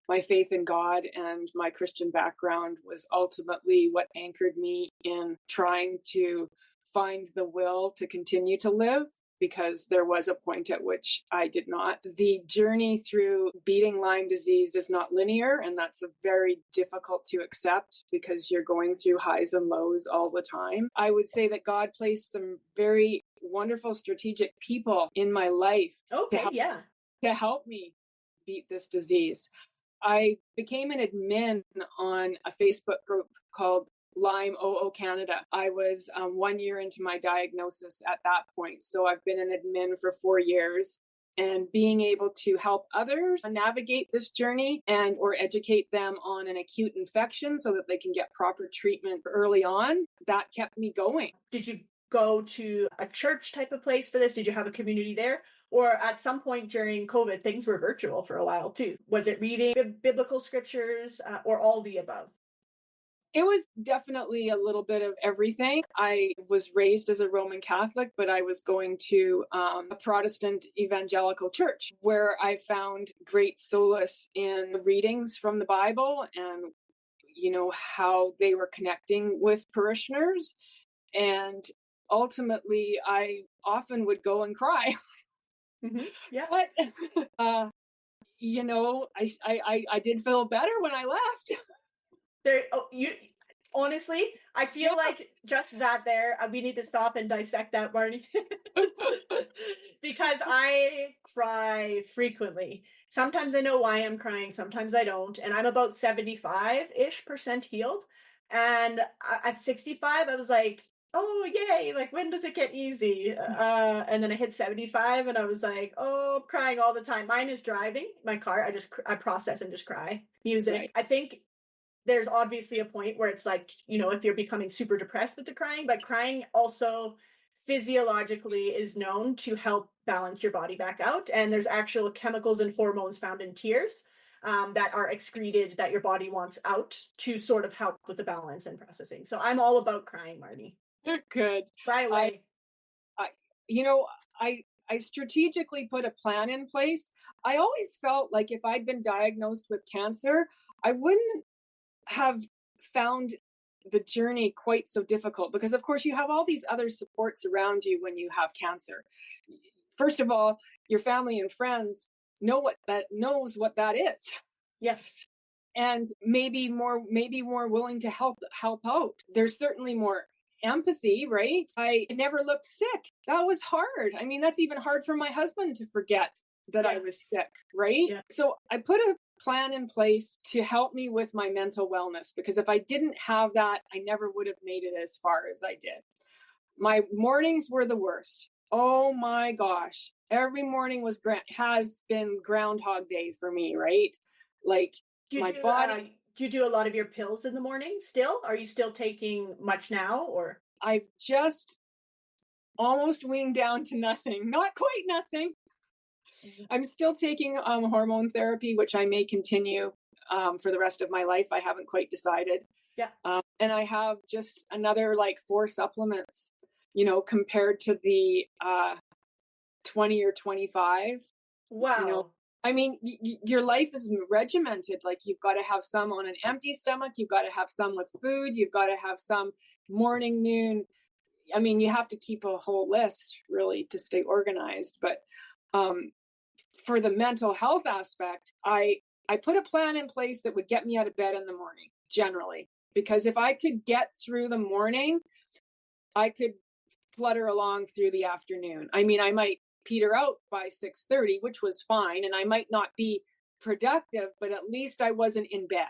my faith in God and my Christian background was ultimately what anchored me in trying to find the will to continue to live, because there was a point at which I did not. The journey through beating Lyme disease is not linear, and that's very difficult to accept because you're going through highs and lows all the time. I would say that God placed some very wonderful strategic people in my life Okay, to help me beat this disease. I became an admin on a Facebook group called Lyme OhOh Canada. I was 1 year into my diagnosis at that point. So I've been an admin for 4 years, and being able to help others navigate this journey and or educate them on an acute infection so that they can get proper treatment early on, that kept me going. Did you go to a church type of place for this? Did you have a community there? Or at some point during COVID, things were virtual for a while too. Was it reading biblical scriptures or all the above? It was definitely a little bit of everything. I was raised as a Roman Catholic, but I was going to a Protestant evangelical church where I found great solace in the readings from the Bible and, you know, how they were connecting with parishioners. And ultimately, I often would go and cry. Mm-hmm. Yeah. But, you know, I did feel better when I left. There, oh, you honestly, I feel like just that there, we need to stop and dissect that, Marnie, because I cry frequently. Sometimes I know why I'm crying, sometimes I don't, and I'm about 75-ish% healed. And at 65, I was like, oh yay, like when does it get easy? And then I hit 75 and I was like, oh, I'm crying all the time. Mine is driving my car. I process and just cry. Music. Right. I think there's obviously a point where it's like, you know, if you're becoming super depressed with the crying, but crying also physiologically is known to help balance your body back out. And there's actual chemicals and hormones found in tears that are excreted that your body wants out to sort of help with the balance and processing. So I'm all about crying, Marnie. Good. Cry away. I you know, I strategically put a plan in place. I always felt like if I'd been diagnosed with cancer, I wouldn't have found the journey quite so difficult, because of course you have all these other supports around you when you have cancer. First of all, your family and friends knows what that is. Yes. And maybe more willing to help out. There's certainly more empathy, right? I never looked sick. That was hard. I mean, that's even hard for my husband to forget that I was sick, right? Yeah. So I put a plan in place to help me with my mental wellness, because if I didn't have that, I never would have made it as far as I did. My mornings were the worst. Oh my gosh. Every morning has been Groundhog Day for me, right? Like my body. Do you do a lot of your pills in the morning still? Are you still taking much now, or? I've just almost weaned down to nothing. Not quite nothing. I'm still taking hormone therapy, which I may continue for the rest of my life. I haven't quite decided. Yeah. And I have just another like 4 supplements, you know, compared to the 20 or 25. Wow. I mean, your life is regimented. Like, you've got to have some on an empty stomach. You've got to have some with food. You've got to have some morning, noon. I mean, you have to keep a whole list really to stay organized. But for the mental health aspect, I put a plan in place that would get me out of bed in the morning, generally, because if I could get through the morning, I could flutter along through the afternoon. I mean, I might peter out by 6:30, which was fine, and I might not be productive, but at least I wasn't in bed.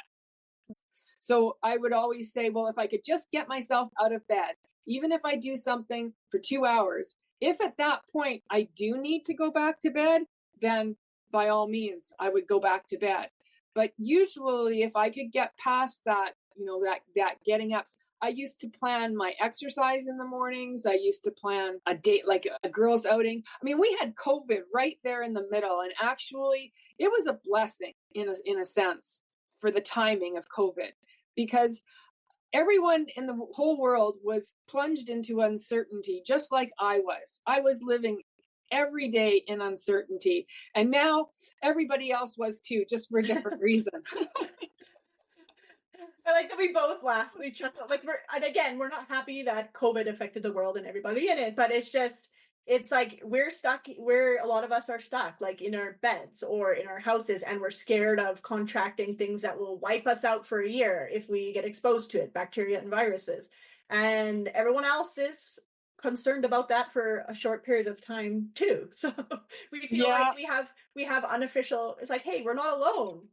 So I would always say, well, if I could just get myself out of bed, even if I do something for 2 hours, if at that point I do need to go back to bed, then by all means, I would go back to bed. But usually if I could get past that, that getting up, I used to plan my exercise in the mornings. I used to plan a date, like a girls' outing. I mean, we had COVID right there in the middle. And actually, it was a blessing in a sense for the timing of COVID, because everyone in the whole world was plunged into uncertainty, just like I was. I was living every day in uncertainty. And now everybody else was too, just for a different reason. I like that we both laugh with each other. Like, we're not happy that COVID affected the world and everybody in it, but it's like we're stuck where a lot of us are stuck, like in our beds or in our houses, and we're scared of contracting things that will wipe us out for a year if we get exposed to it, bacteria and viruses. And everyone else is concerned about that for a short period of time too. So we feel like we have unofficial, it's like, hey, we're not alone.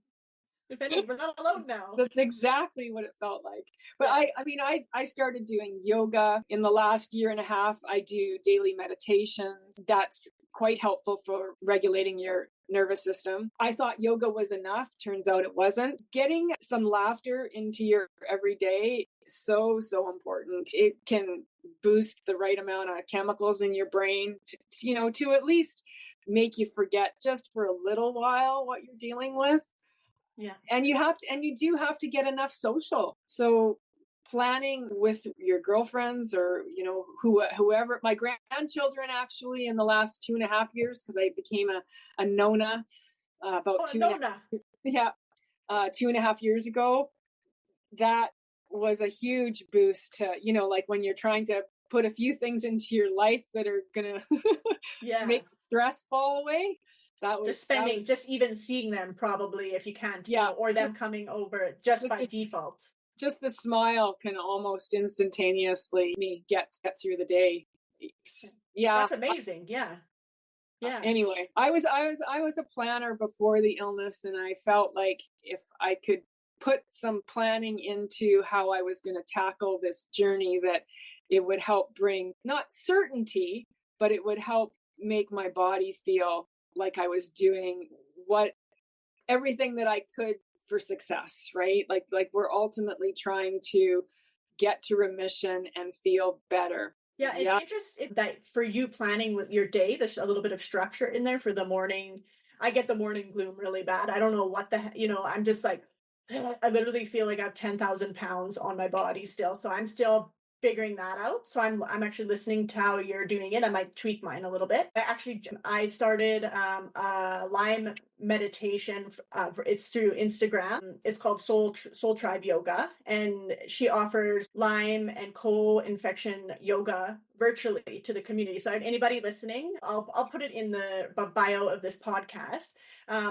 If any, we're not alone now. That's exactly what it felt like. But I started doing yoga in the last year and a half. I do daily meditations. That's quite helpful for regulating your nervous system. I thought yoga was enough. Turns out it wasn't. Getting some laughter into your everyday is so, so important. It can boost the right amount of chemicals in your brain to at least make you forget just for a little while what you're dealing with. Yeah. And you do have to get enough social. So planning with your girlfriends or, whoever, my grandchildren actually in the last 2.5 years, because I became a Nona about 2.5 years ago. That was a huge boost to, like when you're trying to put a few things into your life that are going to make stress fall away. Just even seeing them, probably, if you can't, or them coming over just by default. Just the smile can almost instantaneously get through the day. Yeah, that's amazing. Yeah. Anyway, I was a planner before the illness, and I felt like if I could put some planning into how I was going to tackle this journey, that it would help bring not certainty, but it would help make my body feel like I was doing everything that I could for success, right? Like we're ultimately trying to get to remission and feel better. Yeah, it's interesting that for you planning with your day, there's a little bit of structure in there for the morning. I get the morning gloom really bad. I don't know what I'm just like, I literally feel like I have 10,000 pounds on my body still. So I'm still figuring that out. So I'm actually listening to how you're doing it. I might tweak mine a little bit. I started a Lyme meditation. It's through Instagram. It's called Soul Tribe Yoga, and she offers Lyme and co-infection yoga virtually to the community. So anybody listening, I'll put it in the bio of this podcast.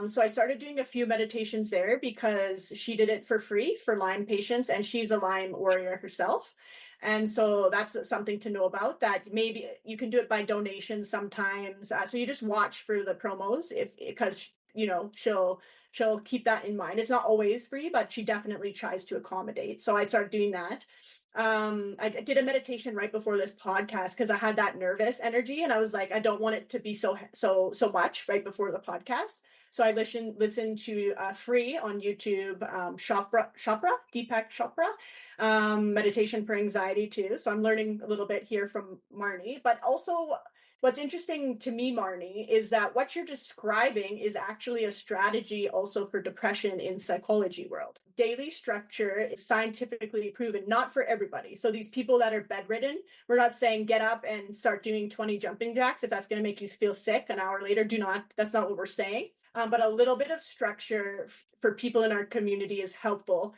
So I started doing a few meditations there because she did it for free for Lyme patients, and she's a Lyme warrior herself. And so that's something to know about, that maybe you can do it by donation sometimes. So you just watch for the promos because she'll keep that in mind. It's not always free, but she definitely tries to accommodate. So I started doing that. I did a meditation right before this podcast because I had that nervous energy, and I was like, I don't want it to be so much right before the podcast. So I listened to free on YouTube, Deepak Chopra, meditation for anxiety too. So I'm learning a little bit here from Marnie, but also what's interesting to me, Marnie, is that what you're describing is actually a strategy also for depression in psychology world. daily structure is scientifically proven, not for everybody. So these people that are bedridden, we're not saying get up and start doing 20 jumping jacks. If that's going to make you feel sick an hour later, do not. That's not what we're saying. But a little bit of structure for people in our community is helpful,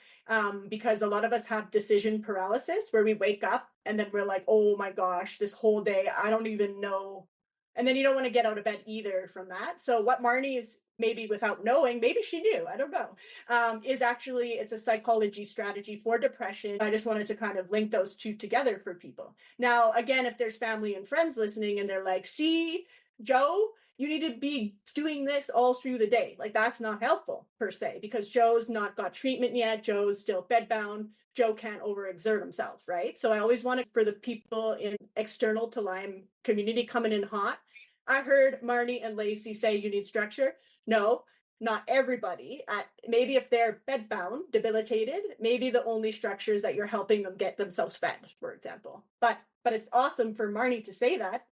because a lot of us have decision paralysis where we wake up and then we're like, oh my gosh, this whole day, I don't even know. And then you don't want to get out of bed either from that. So what Marnie is, maybe without knowing, maybe she knew, I don't know, is actually, it's a psychology strategy for depression. I just wanted to kind of link those two together for people. Now, again, if there's family and friends listening and they're like, see, Joe, you need to be doing this all through the day. Like, that's not helpful per se, because Joe's not got treatment yet. Joe's still bedbound. Joe can't overexert himself, right? So I always wanted for the people in external to Lyme community coming in hot. I heard Marnie and Lacey say you need structure. No, not everybody. Maybe if they're bedbound, debilitated, maybe the only structure is that you're helping them get themselves fed, for example. But it's awesome for Marnie to say that.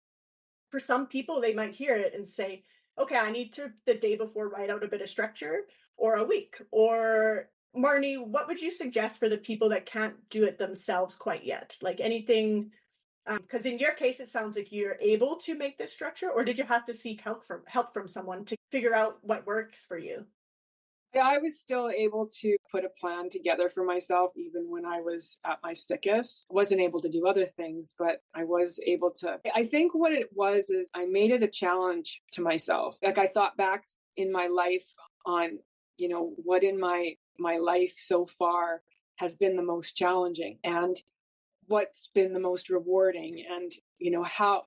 For some people, they might hear it and say, okay, I need to the day before write out a bit of structure, or a week. Or Marnie, what would you suggest for the people that can't do it themselves quite yet? Like anything, because in your case, it sounds like you're able to make this structure, or did you have to seek help from someone to figure out what works for you? Yeah, I was still able to put a plan together for myself, even when I was at my sickest. Wasn't able to do other things, but I was able to. I think what it was is I made it a challenge to myself. Like, I thought back in my life on, what in my life so far has been the most challenging and what's been the most rewarding, and, how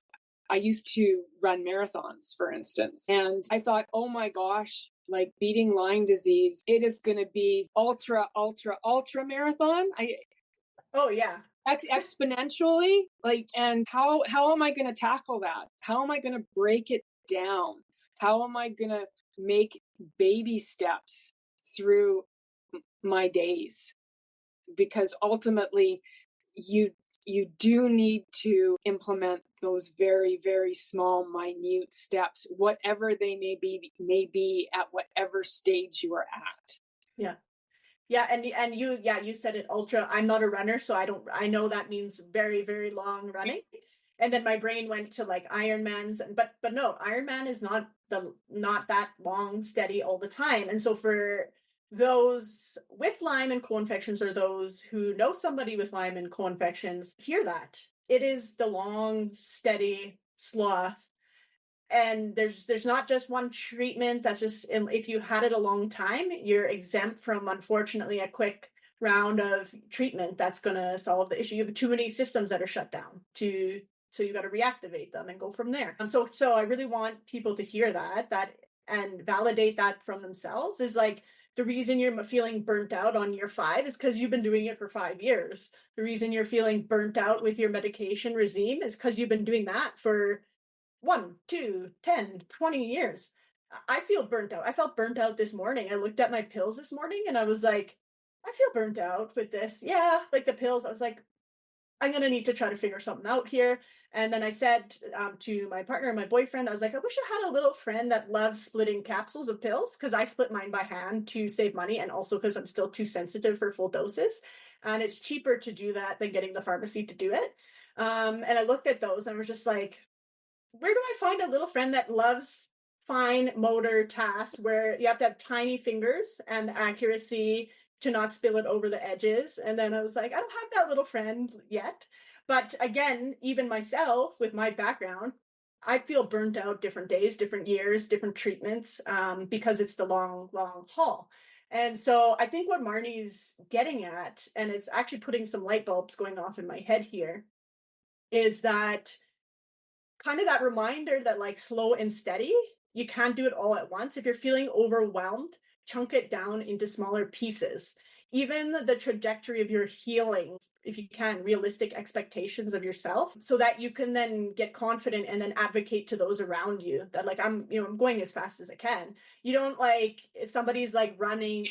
I used to run marathons, for instance. And I thought, oh my gosh, like beating Lyme disease, it is going to be ultra, ultra, ultra marathon. Oh yeah. Exponentially, like, and how am I going to tackle that? How am I going to break it down? How am I going to make baby steps through my days? Because ultimately, you do need to implement those very, very small, minute steps, whatever they may be at whatever stage you are at. Yeah. Yeah, and you said it ultra. I'm not a runner, so I know that means very, very long running. And then my brain went to like Ironmans, but no, Ironman is not that long, steady all the time. And so for those with Lyme and co-infections, or those who know somebody with Lyme and co-infections, hear that. It is the long, steady sloth. And there's not just one treatment. That's just, if you had it a long time, you're exempt from, unfortunately, a quick round of treatment that's going to solve the issue. You have too many systems that are shut down so you got to reactivate them and go from there. So I really want people to hear that and validate that from themselves. Is like, the reason you're feeling burnt out on year 5 is because you've been doing it for 5 years. The reason you're feeling burnt out with your medication regime is because you've been doing that for 1, 2, 10, 20 years. I feel burnt out. I felt burnt out this morning. I looked at my pills this morning and I was like, I feel burnt out with this. Yeah, like the pills. I was like, I'm going to need to try to figure something out here. And then I said to my partner, my boyfriend, I was like, I wish I had a little friend that loves splitting capsules of pills, because I split mine by hand to save money, and also because I'm still too sensitive for full doses. And it's cheaper to do that than getting the pharmacy to do it. And I looked at those and I was just like, where do I find a little friend that loves fine motor tasks where you have to have tiny fingers and the accuracy to not spill it over the edges? And then I was like, I don't have that little friend yet. But again, even myself with my background, I feel burnt out different days, different years, different treatments, because it's the long, long haul. And so I think what Marnie's getting at, and it's actually putting some light bulbs going off in my head here, is that kind of that reminder that, like, slow and steady, you can't do it all at once. If you're feeling overwhelmed, chunk it down into smaller pieces. Even the trajectory of your healing, if you can, realistic expectations of yourself, so that you can then get confident and then advocate to those around you that, like, I'm going as fast as I can. You don't, like, if somebody's like running,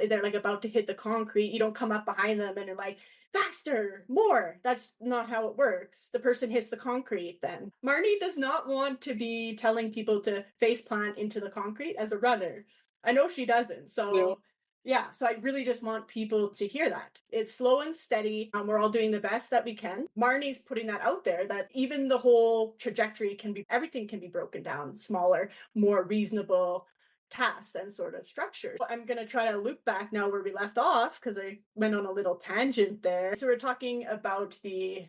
they're like about to hit the concrete, you don't come up behind them and you're like, faster, more. That's not how it works. The person hits the concrete then. Marnie does not want to be telling people to face plant into the concrete as a runner. I know she doesn't. So, Yeah, so I really just want people to hear that. It's slow and steady. We're all doing the best that we can. Marnie's putting that out there that even the whole trajectory can be, everything can be broken down, smaller, more reasonable tasks and sort of structures. I'm going to try to loop back now where we left off because I went on a little tangent there. So we're talking about the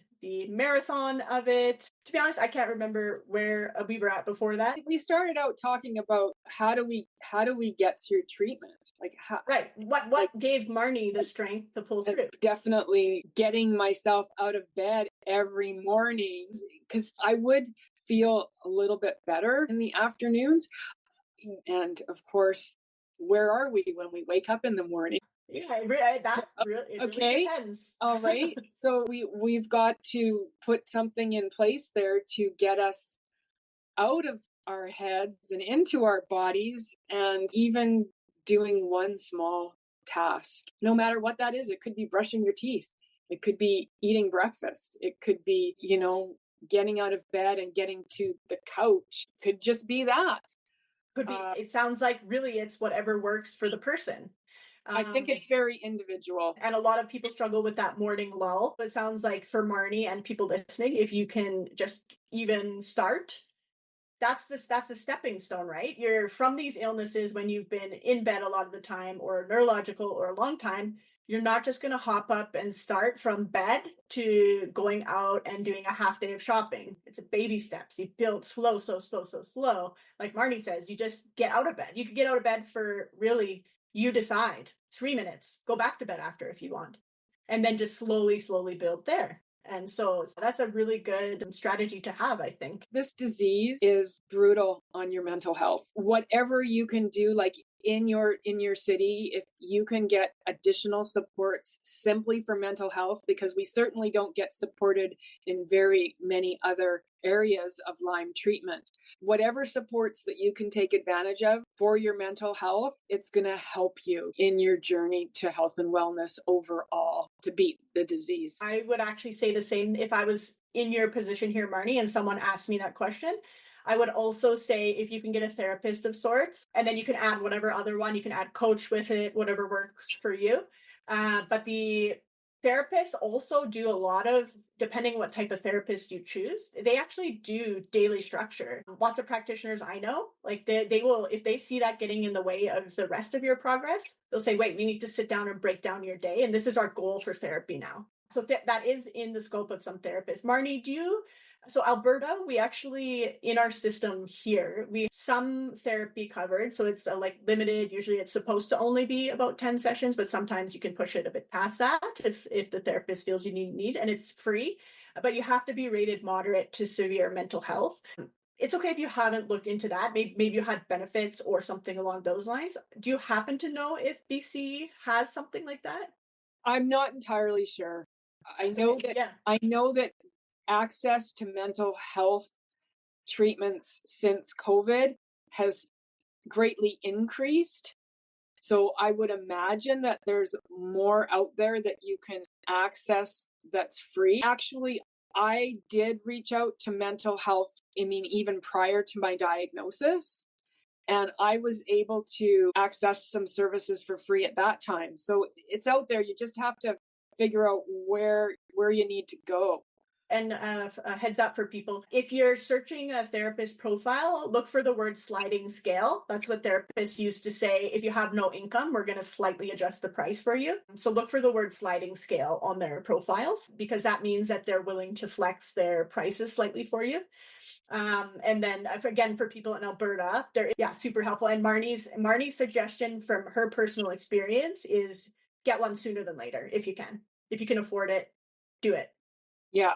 marathon of it. To be honest, I can't remember where we were at before that. We started out talking about how do we get through treatment? Like how, right. What like, gave Marnie the strength to pull through? Definitely getting myself out of bed every morning, because I would feel a little bit better in the afternoons. And of course, where are we when we wake up in the morning? Yeah, it really depends. All right. So we've got to put something in place there to get us out of our heads and into our bodies, and even doing one small task, no matter what that is. It could be brushing your teeth. It could be eating breakfast. It could be, getting out of bed and getting to the couch. Could just be that. Could be. It sounds like really it's whatever works for the person. I think it's very individual. And a lot of people struggle with that morning lull. It sounds like for Marnie and people listening, if you can just even start, that's a stepping stone, right? You're from these illnesses when you've been in bed a lot of the time or neurological or a long time. You're not just going to hop up and start from bed to going out and doing a half day of shopping. It's a baby steps. You build slow, so slow, so slow. Like Marnie says, you just get out of bed. You could get out of bed for really, you decide 3 minutes, go back to bed after if you want, and then just slowly, slowly build there. And so that's a really good strategy to have, I think. This disease is brutal on your mental health. Whatever you can do, like in your city, if you can get additional supports simply for mental health, because we certainly don't get supported in very many other areas of Lyme treatment. Whatever supports that you can take advantage of for your mental health, it's going to help you in your journey to health and wellness overall to beat the disease. I would actually say the same if I was in your position here, Marnie, and someone asked me that question. I would also say if you can get a therapist of sorts, and then you can add whatever other one, you can add coach with it, whatever works for you. But the therapists also do a lot of, depending what type of therapist you choose, they actually do daily structure. Lots of practitioners I know, like they will, if they see that getting in the way of the rest of your progress, they'll say, wait, we need to sit down and break down your day. And this is our goal for therapy now. So that is in the scope of some therapists. Marnie, so Alberta, we actually, in our system here, we have some therapy covered. So it's like limited. Usually it's supposed to only be about 10 sessions, but sometimes you can push it a bit past that if the therapist feels you need, and it's free, but you have to be rated moderate to severe mental health. It's okay if you haven't looked into that. Maybe you had benefits or something along those lines. Do you happen to know if BC has something like that? I'm not entirely sure. I know that access to mental health treatments since COVID has greatly increased. So I would imagine that there's more out there that you can access that's free. Actually, I did reach out to mental health, even prior to my diagnosis, and I was able to access some services for free at that time. So it's out there. You just have to figure out where you need to go. And a heads up for people, if you're searching a therapist profile, look for the word sliding scale. That's what therapists used to say. If you have no income, we're going to slightly adjust the price for you. So look for the word sliding scale on their profiles, because that means that they're willing to flex their prices slightly for you. And then again, for people in Alberta, super helpful. And Marnie's suggestion from her personal experience is get one sooner than later if you can. If you can afford it, do it. Yeah.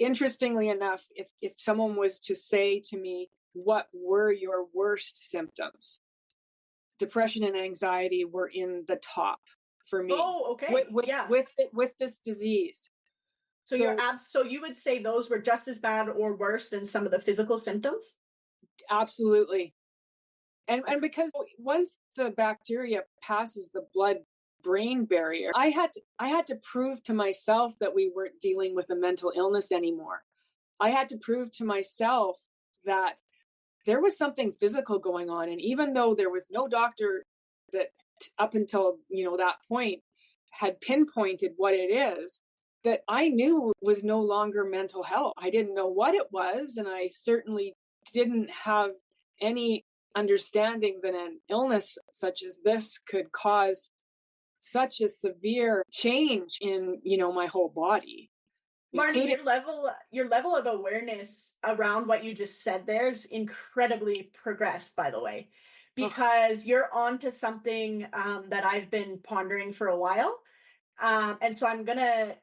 Interestingly enough, if someone was to say to me, what were your worst symptoms? Depression and anxiety were in the top for me. Oh, okay. With this disease. So you would say those were just as bad or worse than some of the physical symptoms? Absolutely. And because once the bacteria passes the blood-brain barrier, I had to prove to myself that we weren't dealing with a mental illness anymore. I had to prove to myself that there was something physical going on. And even though there was no doctor that up until, that point had pinpointed what it is that I knew was no longer mental health. I didn't know what it was, and I certainly didn't have any understanding that an illness such as this could cause such a severe change in, my whole body, Marnie, including your level of awareness around what you just said there is incredibly progressed, by the way, oh, because you're onto something that I've been pondering for a while. And so I'm gonna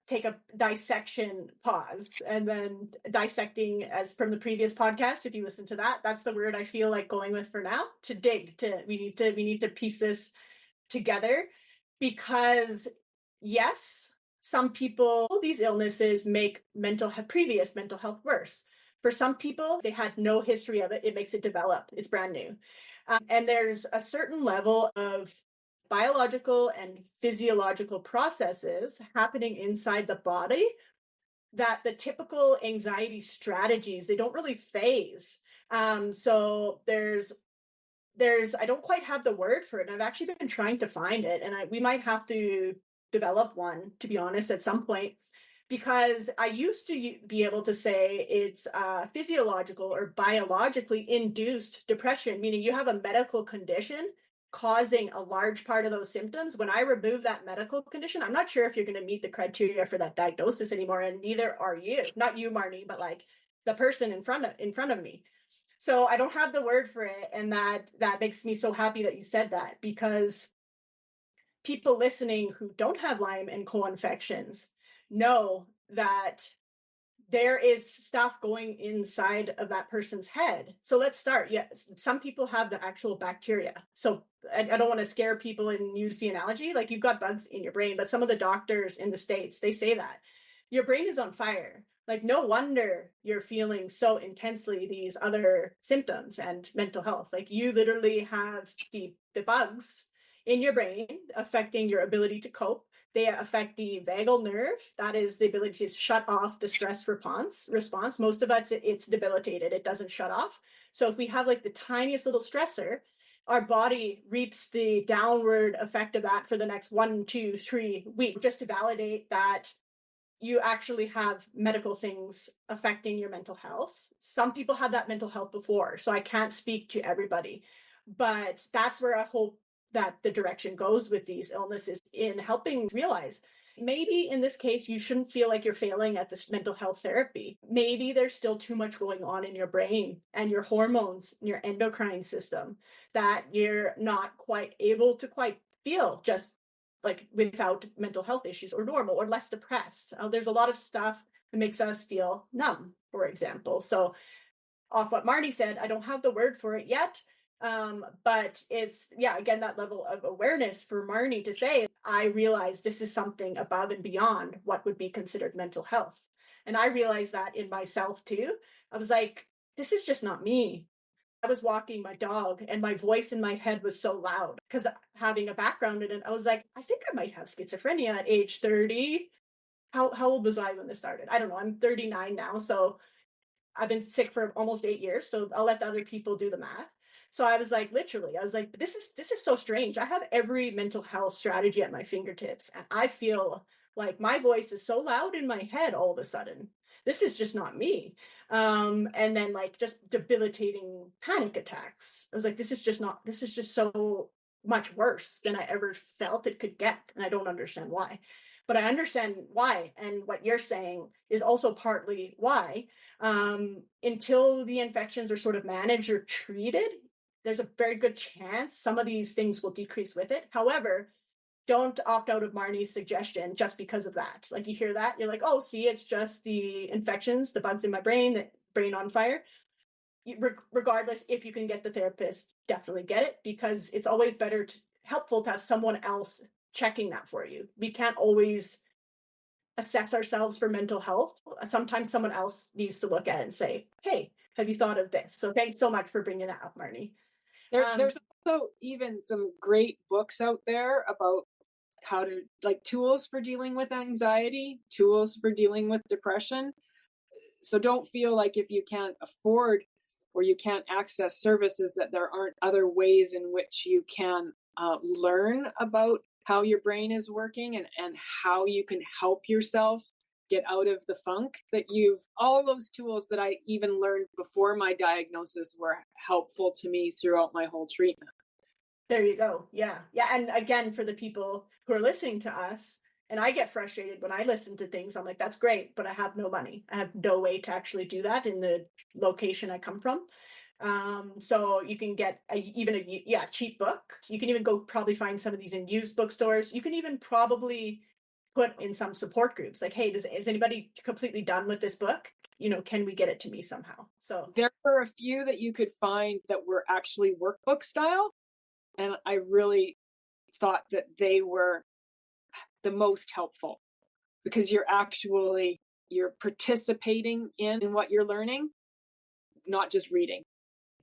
take a dissection pause, and then dissecting, as from the previous podcast, if you listen to that, that's the word I feel like going with for now. To dig, to we need to piece this together, because yes, some people, these illnesses make previous mental health worse. For some people, they had no history of it. It makes it develop. It's brand new. And there's a certain level of biological and physiological processes happening inside the body that the typical anxiety strategies, they don't really phase. So there's I don't quite have the word for it, and I've actually been trying to find it, and we might have to develop one, to be honest, at some point, because I used to be able to say it's physiological or biologically induced depression, meaning you have a medical condition causing a large part of those symptoms. When I remove that medical condition, I'm not sure if you're going to meet the criteria for that diagnosis anymore, and neither are you. Not you, Marnie, but like the person in front of me. So I don't have the word for it, and that makes me so happy that you said that, because people listening who don't have Lyme and co-infections know that there is stuff going inside of that person's head. So let's start. Yes, some people have the actual bacteria. So I don't want to scare people and use the analogy, like you've got bugs in your brain, but some of the doctors in the States, they say that your brain is on fire. Like, no wonder you're feeling so intensely these other symptoms and mental health. Like, you literally have the bugs in your brain affecting your ability to cope. They affect the vagal nerve. That is the ability to shut off the stress response. Most of it's debilitated. It doesn't shut off. So if we have like the tiniest little stressor, our body reaps the downward effect of that for the next 1, 2, 3 weeks, just to validate that you actually have medical things affecting your mental health. Some people had that mental health before, so I can't speak to everybody, but that's where I hope that the direction goes with these illnesses, in helping realize maybe in this case you shouldn't feel like you're failing at this mental health therapy. Maybe there's still too much going on in your brain and your hormones and your endocrine system that you're not quite able to quite feel just like without mental health issues, or normal, or less depressed. There's a lot of stuff that makes us feel numb, for example. So off what Marnie said, I don't have the word for it yet. But it's, yeah, again, that level of awareness for Marnie to say, I realize this is something above and beyond what would be considered mental health. And I realized that in myself too. I was like, this is just not me. I was walking my dog and my voice in my head was so loud because having a background in it, I was like, I think I might have schizophrenia at age 30. How old was I when this started? I don't know. I'm 39 now. So I've been sick for almost 8 years. So I'll let the other people do the math. So I was like, literally, I was like, this is so strange. I have every mental health strategy at my fingertips, and I feel like my voice is so loud in my head all of a sudden. This is just not me. And then like just debilitating panic attacks. I was like, this is just so much worse than I ever felt it could get. And I don't understand why. But I understand why. And what you're saying is also partly why. Until the infections are sort of managed or treated, there's a very good chance some of these things will decrease with it. However, don't opt out of Marnie's suggestion just because of that. Like, you hear that, you're like, oh, see, it's just the infections, the bugs in my brain, the brain on fire. Regardless, if you can get the therapist, definitely get it, because it's always helpful to have someone else checking that for you. We can't always assess ourselves for mental health. Sometimes someone else needs to look at it and say, hey, have you thought of this? So thanks so much for bringing that up, Marnie. There's also even some great books out there about how to, like, tools for dealing with anxiety, tools for dealing with depression. So don't feel like if you can't afford or you can't access services, that there aren't other ways in which you can learn about how your brain is working, and how you can help yourself get out of the funk. That all those tools that I even learned before my diagnosis were helpful to me throughout my whole treatment. There you go. Yeah. Yeah. And again, for the people who are listening to us, and I get frustrated when I listen to things, I'm like, that's great, but I have no money. I have no way to actually do that in the location I come from. So you can get even a cheap book. You can even go probably find some of these in used bookstores. You can even probably put in some support groups like, hey, is anybody completely done with this book? Can we get it to me somehow? So there were a few that you could find that were actually workbook style. And I really thought that they were the most helpful, because you're participating in what you're learning, not just reading.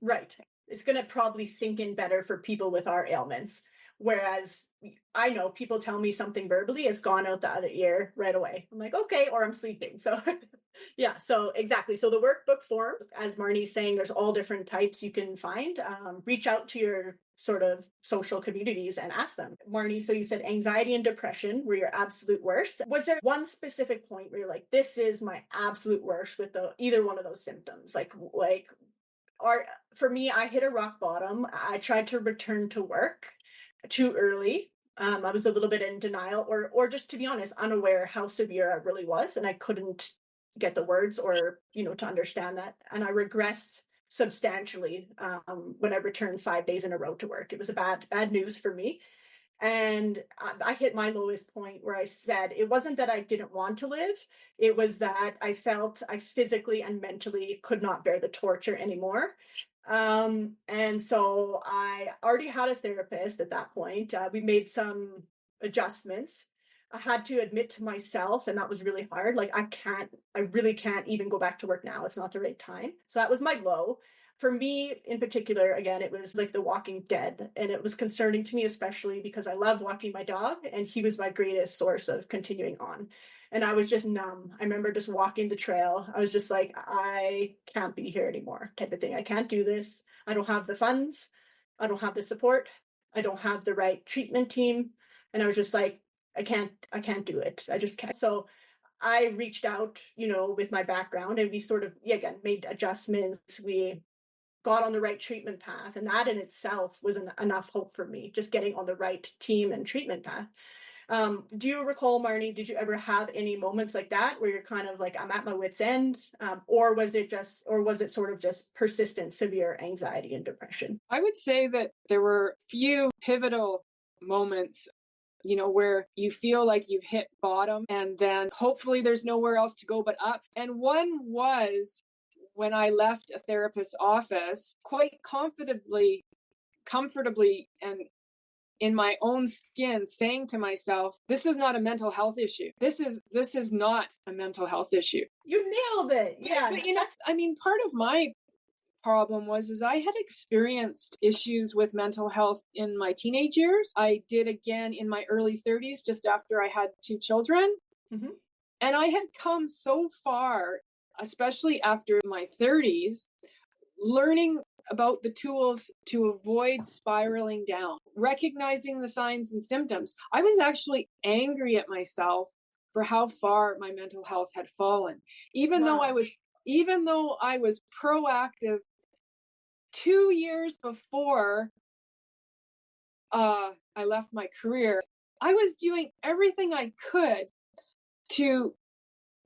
Right. It's going to probably sink in better for people with our ailments. Whereas I know people tell me something verbally, it's gone out the other ear right away. I'm like, okay, or I'm sleeping. So yeah, so exactly. So the workbook form, as Marnie's saying, there's all different types you can find. Reach out to your sort of social communities and ask them. Marnie, so you said anxiety and depression were your absolute worst. Was there one specific point where you're like, this is my absolute worst with either one of those symptoms? For me, I hit a rock bottom. I tried to return to work too early. I was a little bit in denial, or just to be honest, unaware how severe I really was, and I couldn't get the words or to understand that. And I regressed substantially when I returned 5 days in a row to work. It was a bad news for me. And I hit my lowest point where I said it wasn't that I didn't want to live. It was that I felt I physically and mentally could not bear the torture anymore. And so I already had a therapist at that point. We made some adjustments. I had to admit to myself, and that was really hard. Like, I really can't even go back to work now. It's not the right time. So that was my low. For me in particular, again, it was like The Walking Dead, and it was concerning to me, especially because I love walking my dog, and he was my greatest source of continuing on. And I was just numb. I remember just walking the trail. I was just like, I can't be here anymore, type of thing. I can't do this. I don't have the funds. I don't have the support. I don't have the right treatment team. And I was just like, I can't do it. I just can't. So I reached out, with my background, and we sort of, again, made adjustments. We got on the right treatment path. And that in itself was enough hope for me, just getting on the right team and treatment path. Do you recall, Marnie, did you ever have any moments like that where you're kind of like, I'm at my wit's end? Or was it sort of just persistent, severe anxiety and depression? I would say that there were few pivotal moments, where you feel like you've hit bottom and then hopefully there's nowhere else to go but up. And one was when I left a therapist's office quite comfortably, and in my own skin, saying to myself, this is not a mental health issue. This is not a mental health issue. You nailed it. Yeah. But part of my problem was I had experienced issues with mental health in my teenage years. I did again in my early 30s, just after I had 2 children. Mm-hmm. And I had come so far, especially after my 30s, learning about the tools to avoid spiraling down, recognizing the signs and symptoms. I was actually angry at myself for how far my mental health had fallen, even though I was proactive 2 years before I left my career. I was doing everything I could to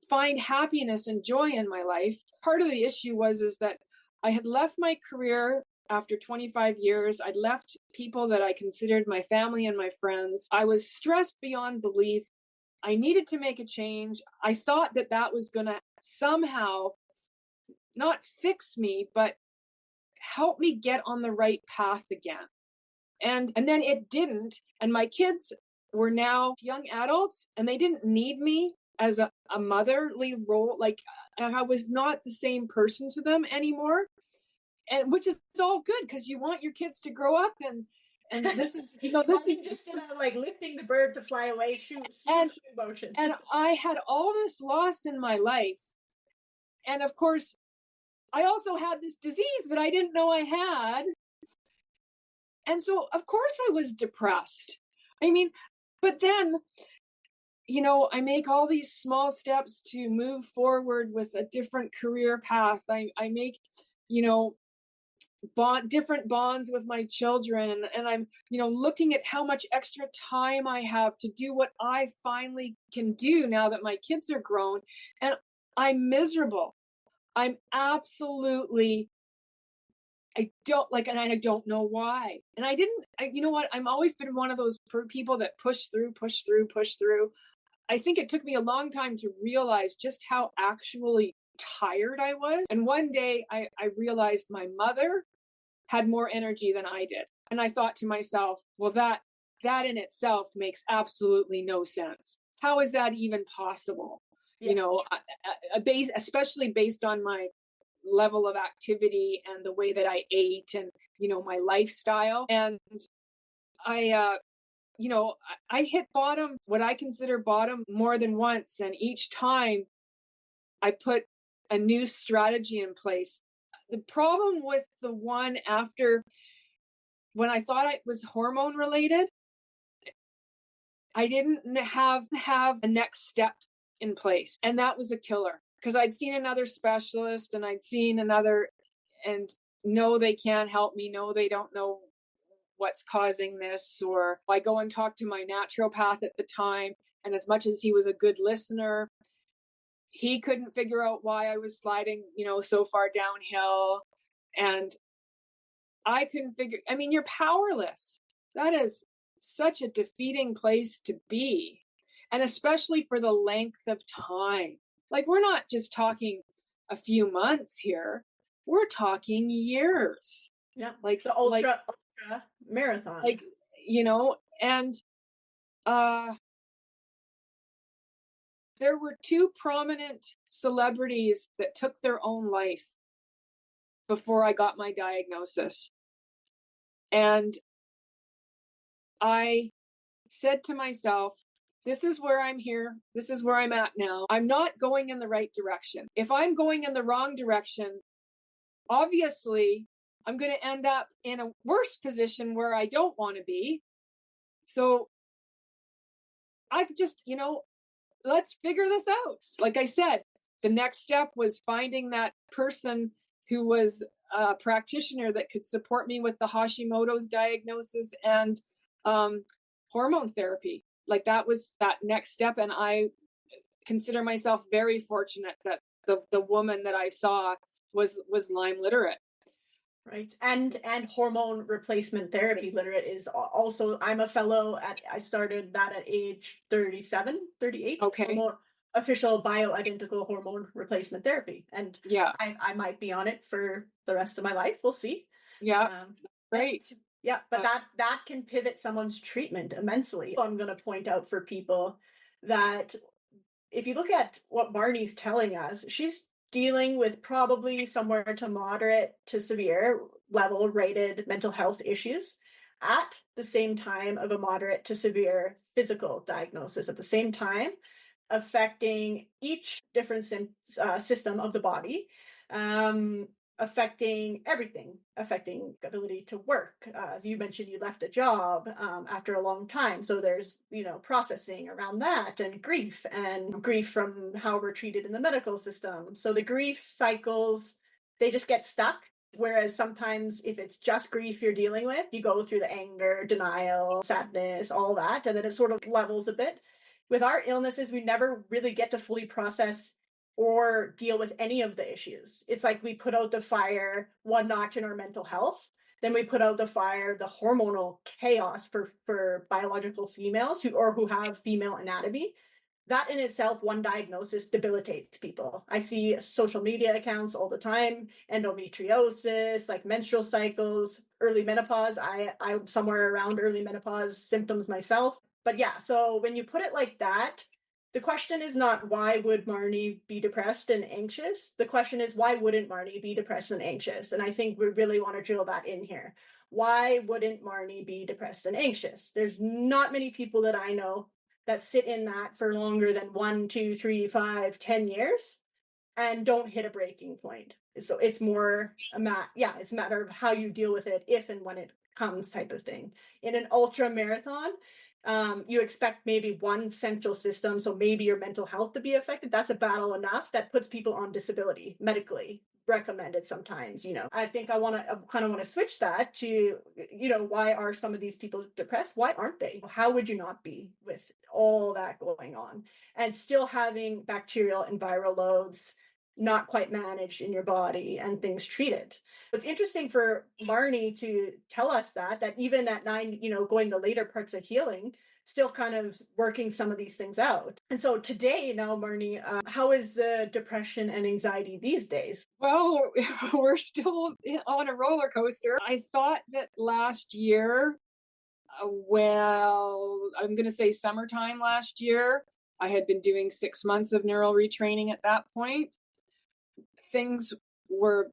find happiness and joy in my life. Part of the issue is that I had left my career after 25 years. I'd left people that I considered my family and my friends. I was stressed beyond belief. I needed to make a change. I thought that was going to somehow not fix me, but help me get on the right path again. And then it didn't. And my kids were now young adults, and they didn't need me as a motherly role. Like, I was not the same person to them anymore. And which is all good, because you want your kids to grow up, and this is, this is just like lifting the bird to fly away, shoot motion. And I had all this loss in my life. And of course, I also had this disease that I didn't know I had. And so, of course, I was depressed. I mean, but then, I make all these small steps to move forward with a different career path. I make, you know, different bonds with my children, and I'm, looking at how much extra time I have to do what I finally can do now that my kids are grown. And I'm miserable. I'm absolutely, I don't like, and I don't know why. And you know what? I'm always been one of those people that push through, push through, push through. I think it took me a long time to realize just how actually tired I was. And one day I realized my mother had more energy than I did. And I thought to myself, well, that in itself makes absolutely no sense. How is that even possible? Yeah. Especially based on my level of activity and the way that I ate and, my lifestyle. And I, I hit bottom, what I consider bottom, more than once. And each time I put a new strategy in place. The problem with the one after, when I thought it was hormone related, I didn't have a next step in place. And that was a killer, because I'd seen another specialist and I'd seen another, and no, they can't help me. No, they don't know what's causing this. Or I go and talk to my naturopath at the time. And as much as he was a good listener, he couldn't figure out why I was sliding, so far downhill. And I couldn't you're powerless. That is such a defeating place to be. And especially for the length of time. Like, we're not just talking a few months here. We're talking years. Yeah. Like the ultra marathon. And there were two prominent celebrities that took their own life before I got my diagnosis. And I said to myself, this is where I'm here. This is where I'm at now. I'm not going in the right direction. If I'm going in the wrong direction, obviously I'm going to end up in a worse position where I don't want to be. So I've just, let's figure this out. Like I said, the next step was finding that person who was a practitioner that could support me with the Hashimoto's diagnosis and hormone therapy. Like, that was that next step. And I consider myself very fortunate that the woman that I saw was Lyme literate. Right. And hormone replacement therapy literate is also, I'm a fellow I started that at age 37, 38. Okay. Official bioidentical hormone replacement therapy. And yeah, I might be on it for the rest of my life. We'll see. Yeah. Right. Yeah, but that can pivot someone's treatment immensely. I'm going to point out for people that if you look at what Marnie's telling us, she's dealing with probably somewhere to moderate to severe level rated mental health issues at the same time of a moderate to severe physical diagnosis, at the same time affecting each different system of the body, affecting everything, affecting ability to work. As you mentioned, you left a job after a long time. So there's, processing around that, and grief from how we're treated in the medical system. So the grief cycles, they just get stuck. Whereas sometimes if it's just grief you're dealing with, you go through the anger, denial, sadness, all that, and then it sort of levels a bit. With our illnesses, we never really get to fully process or deal with any of the issues. It's like we put out the fire one notch in our mental health, then we put out the fire, the hormonal chaos for biological females who have female anatomy. That in itself, one diagnosis debilitates people. I see social media accounts all the time, endometriosis, like menstrual cycles, early menopause. I'm somewhere around early menopause symptoms myself. But yeah, so when you put it like that, the question is not why would Marnie be depressed and anxious? The question is, why wouldn't Marnie be depressed and anxious? And I think we really want to drill that in here. Why wouldn't Marnie be depressed and anxious? There's not many people that I know that sit in that for longer than 1, 2, 3, 5, 10 years and don't hit a breaking point. So it's more it's a matter of how you deal with it if and when it comes, type of thing. In an ultra marathon, you expect maybe one central system, so maybe your mental health to be affected. That's a battle enough that puts people on disability, medically recommended sometimes. I think I kind of want to switch that to, why are some of these people depressed? Why aren't they? How would you not be with all that going on and still having bacterial and viral loads not quite managed in your body and things treated? It's interesting for Marnie to tell us that even at 9, going the later parts of healing, still kind of working some of these things out. And so today, now, Marnie, how is the depression and anxiety these days? Well, we're still on a roller coaster. I thought that last year, I'm going to say summertime last year, I had been doing 6 months of neural retraining at that point. Things were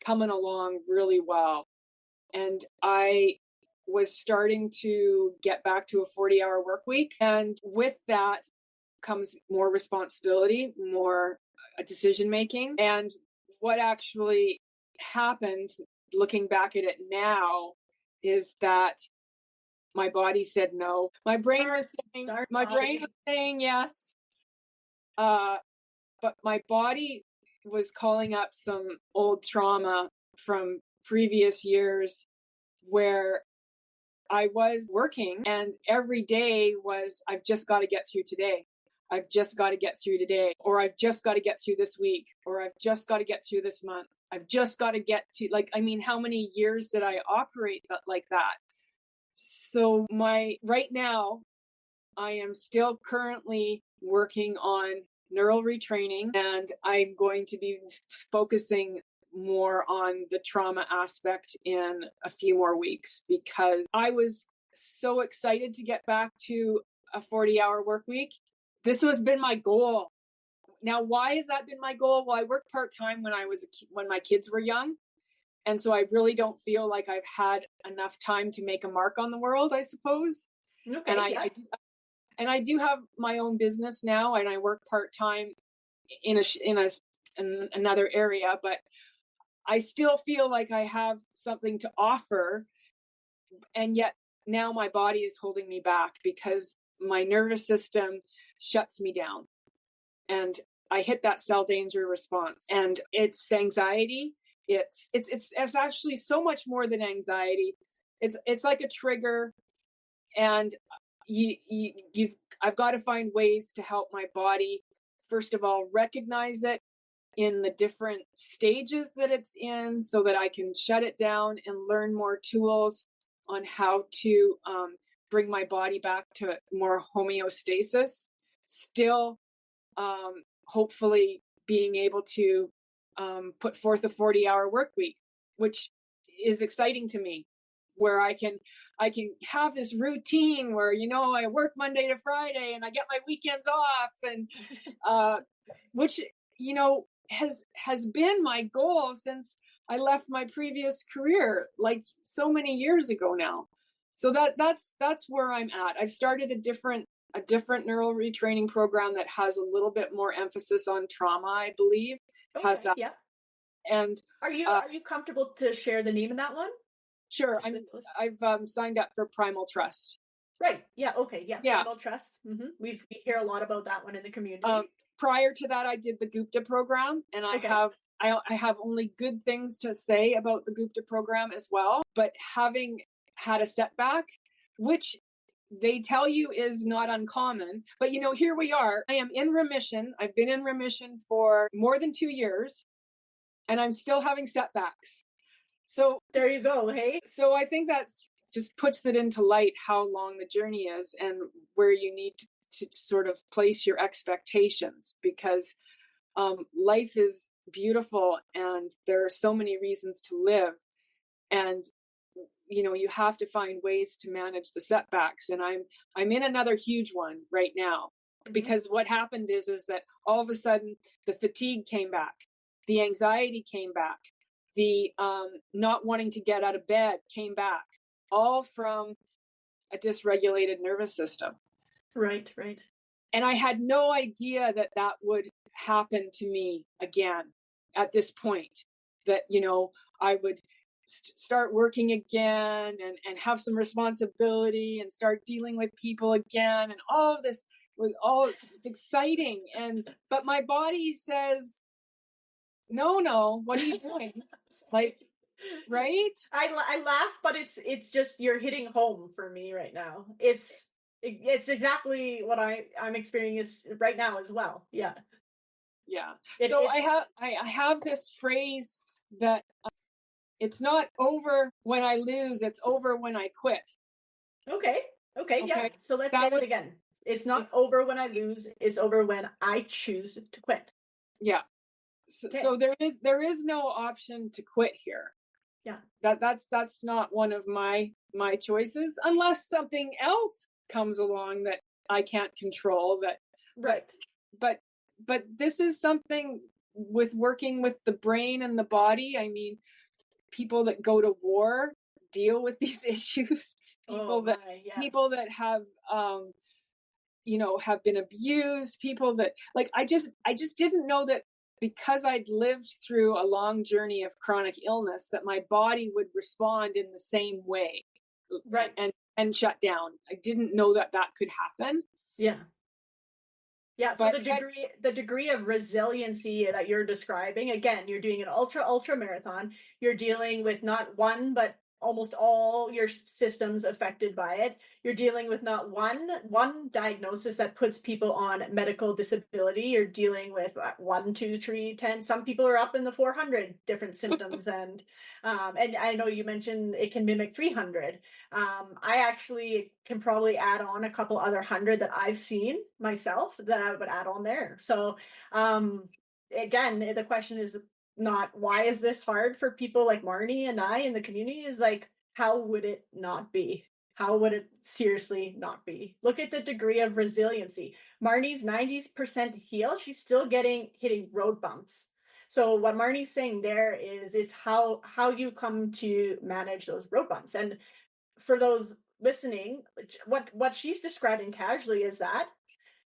coming along really well. And I was starting to get back to a 40-hour work week. And with that comes more responsibility, more decision making. And what actually happened, looking back at it now, is that my body said no. My brain was saying yes. But my body was calling up some old trauma from previous years where I was working and every day was, I've just got to get through today. I've just got to get through today, or I've just got to get through this week, or I've just got to get through this month. I've just got to get to, how many years did I operate like that? So right now, I am still currently working on neural retraining, and I'm going to be focusing more on the trauma aspect in a few more weeks, because I was so excited to get back to a 40-hour work week. This has been my goal. Now, why has that been my goal? Well, I worked part-time when my kids were young. And so I really don't feel like I've had enough time to make a mark on the world, I suppose. Okay, and I do have my own business now, and I work part-time in another area, but I still feel like I have something to offer. And yet now my body is holding me back because my nervous system shuts me down. And I hit that cell danger response, and it's anxiety. It's actually so much more than anxiety. It's like a trigger, and I've got to find ways to help my body, first of all, recognize it in the different stages that it's in, so that I can shut it down and learn more tools on how to bring my body back to more homeostasis. Still, hopefully being able to put forth a 40-hour work week, which is exciting to me, where I can have this routine where, I work Monday to Friday and I get my weekends off, and which, has been my goal since I left my previous career, like so many years ago now. So that's where I'm at. I've started a different neural retraining program that has a little bit more emphasis on trauma, I believe. Okay, has that. Yeah. And are you comfortable to share the name of that one? Sure. I've signed up for Primal Trust. Right. Yeah. Okay. Yeah. Yeah. Primal Trust. Mm-hmm. We hear a lot about that one in the community. Prior to that, I did the Gupta program, and I have only good things to say about the Gupta program as well. But having had a setback, which they tell you is not uncommon, but here we are. I am in remission. I've been in remission for more than 2 years, and I'm still having setbacks. So there you go. Hey. So I think that's just puts it into light how long the journey is, and where you need to sort of place your expectations, because life is beautiful and there are so many reasons to live, and you have to find ways to manage the setbacks. And I'm in another huge one right now, because what happened is that all of a sudden the fatigue came back, the anxiety came back, the not wanting to get out of bed came back, all from a dysregulated nervous system. Right. And I had no idea that would happen to me again at this point. that, I would start working again and have some responsibility and start dealing with people again and all of this it's exciting. But my body says, no, what are you doing? Like, right? I laugh, but it's just you're hitting home for me right now. It's exactly what I'm experiencing right now as well. Yeah. Yeah. It, So it's I have this phrase that it's not over when I lose, it's over when I quit. okay. Okay, yeah. Okay. So let's say That it was again. It's not it's over when I lose, it's over when I choose to quit. yeah. So, Okay. so there is no option to quit here. Yeah. That's not one of my choices unless something else comes along that I can't control that but Right. but but this is something with working with the brain and the body. I mean, people that go to war deal with these issues. Oh people that my, yeah. people that have been abused, people that like I just didn't know that because I'd lived through a long journey of chronic illness that my body would respond in the same way Right. and shut down. I didn't know that could happen. Yeah. Yeah, so But the degree of resiliency that you're describing, again, you're doing an ultra marathon. You're dealing with not one, but almost all your systems affected by it. You're dealing with not one diagnosis that puts people on medical disability. You're dealing with 1, 2, 3, 10. Some people are up in the 400 different symptoms, and I know you mentioned it can mimic 300. I actually can probably add on a couple other hundred that I've seen myself that I would add on there. So, again, the question is not why is this hard for people like Marnie and I in the community, is like, how would it not be? How would it seriously not be? Look at the degree of resiliency. Marnie's 90% healed. She's still hitting road bumps. So what Marnie's saying there is how you come to manage those road bumps. And for those listening, what she's describing casually is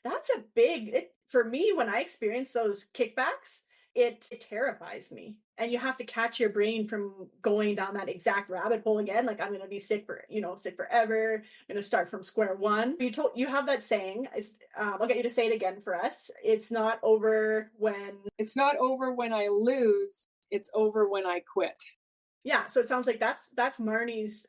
that's a for me, when I experience those kickbacks, it terrifies me. And you have to catch your brain from going down that exact rabbit hole again. Like, I'm going to be sick sick forever. I'm going to start from square one. You have that saying. I'll get you to say it again for us. It's not over when I lose, it's over when I quit. Yeah, so it sounds like that's Marnie's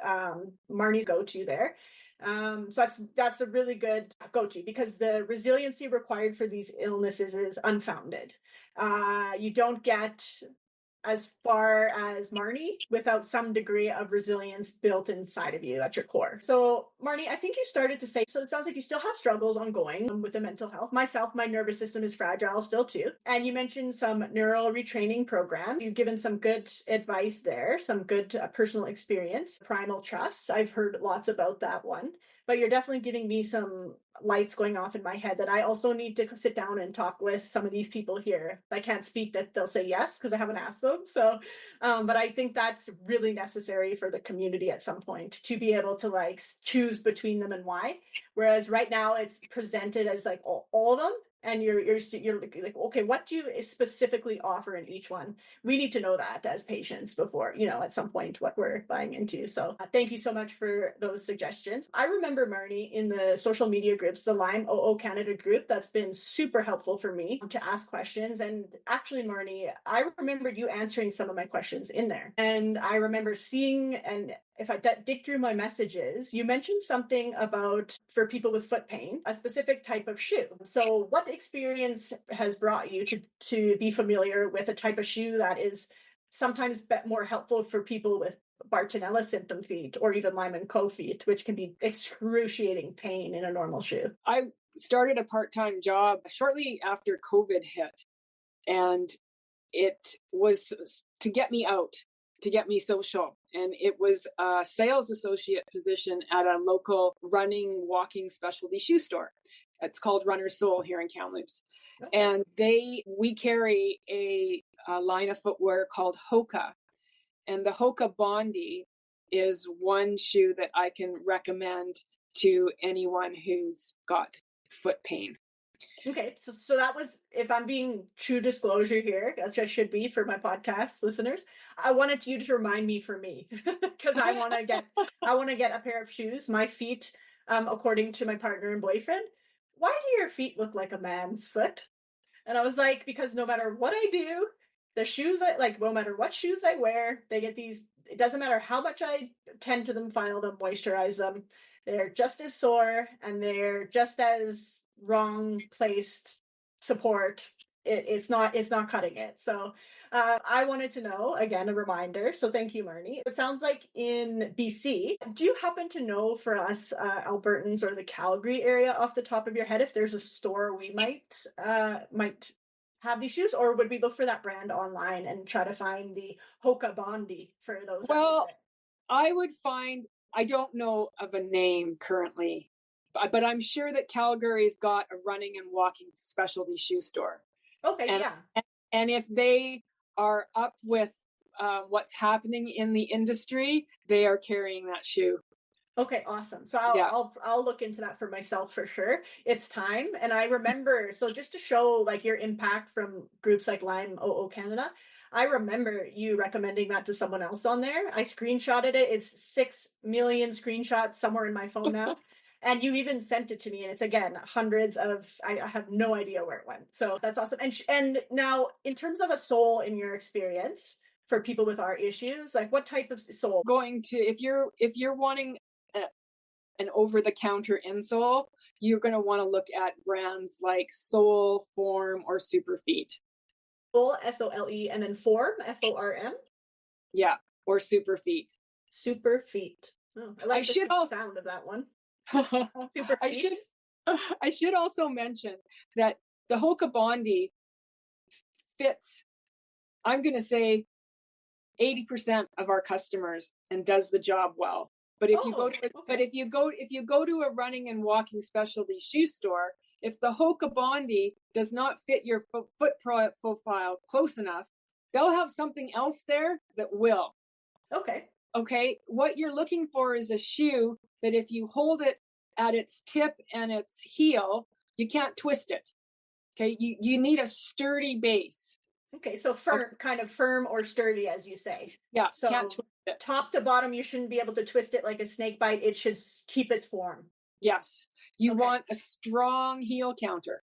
go-to there. So that's a really good go-to, because the resiliency required for these illnesses is unfounded. You don't get as far as Marnie without some degree of resilience built inside of you at your core. So, Marnie, I think you started to say, so it sounds like you still have struggles ongoing with the mental health. Myself, my nervous system is fragile still too. And you mentioned some neural retraining programs. You've given some good advice there, some good personal experience. Primal trust, I've heard lots about that one. But you're definitely giving me some lights going off in my head that I also need to sit down and talk with some of these people here. I can't speak that they'll say yes because I haven't asked them. So, but I think that's really necessary for the community at some point to be able to like choose between them and why. Whereas right now it's presented as like all of them. And you're like, okay, what do you specifically offer in each one? We need to know that as patients before, at some point what we're buying into. So thank you so much for those suggestions. I remember, Marnie, in the social media groups, the Lyme OhOh Canada group, that's been super helpful for me to ask questions. And actually, Marnie, I remember you answering some of my questions in there. And I remember seeing, and if I dig through my messages, you mentioned something about, for people with foot pain, a specific type of shoe. So what experience has brought you to be familiar with a type of shoe that is sometimes more helpful for people with Bartonella symptom feet, or even Lyme and Co feet, which can be excruciating pain in a normal shoe? I started a part-time job shortly after COVID hit, and it was to get me out, to get me social. And it was a sales associate position at a local walking specialty shoe store. It's called Runner's Soul here in Kamloops. Okay. And we carry a line of footwear called Hoka. And the Hoka Bondi is one shoe that I can recommend to anyone who's got foot pain. Okay, so that was, if I'm being true disclosure here, which I should be for my podcast listeners, I wanted you to remind me for me because I want to get a pair of shoes. My feet, according to my partner and boyfriend, why do your feet look like a man's foot? And I was like, because no matter what I do, the shoes I like, no matter what shoes I wear, they get these. It doesn't matter how much I tend to them, file them, moisturize them. They're just as sore and they're just as wrong placed support. It's not cutting it. So I wanted to know, again, a reminder. So thank you, Marnie. It sounds like in BC, do you happen to know for us Albertans or the Calgary area off the top of your head if there's a store we might have these shoes, or would we look for that brand online and try to find the Hoka Bondi for those that Well, missed it? I would find, I don't know of a name currently, but I'm sure that Calgary's got a running and walking specialty shoe store. Okay, And yeah. and if they are up with what's happening in the industry, they are carrying that shoe. Okay, awesome. So Yeah. I'll look into that for myself for sure. It's time. And I remember, so just to show like your impact from groups like Lyme, OhOh Canada, I remember you recommending that to someone else on there. I screenshotted it. It's 6 million screenshots somewhere in my phone now. And you even sent it to me, and it's again hundreds of. I have no idea where it went. So that's awesome. And now, in terms of a sole, in your experience for people with our issues, like what type of sole? Going to, if you're wanting an over-the-counter insole, you're going to want to look at brands like Sole, Form, or Superfeet. Sole, SOLE, and then Form, FORM. Yeah, or Superfeet. Super feet. Oh, I like the sound of that one. Super I feet. I should also mention that the Hoka Bondi fits, I'm going to say, 80% of our customers and does the job well. But if you go to if you go to a running and walking specialty shoe store, if the Hoka Bondi does not fit your foot profile close enough, they'll have something else there that will. Okay. Okay, what you're looking for is a shoe that if you hold it at its tip and its heel, you can't twist it. Okay, you need a sturdy base. Okay, so firm, kind of firm or sturdy, as you say. Yeah, so can't twist it. Top to bottom, you shouldn't be able to twist it like a snake bite. It should keep its form. Yes, you want a strong heel counter.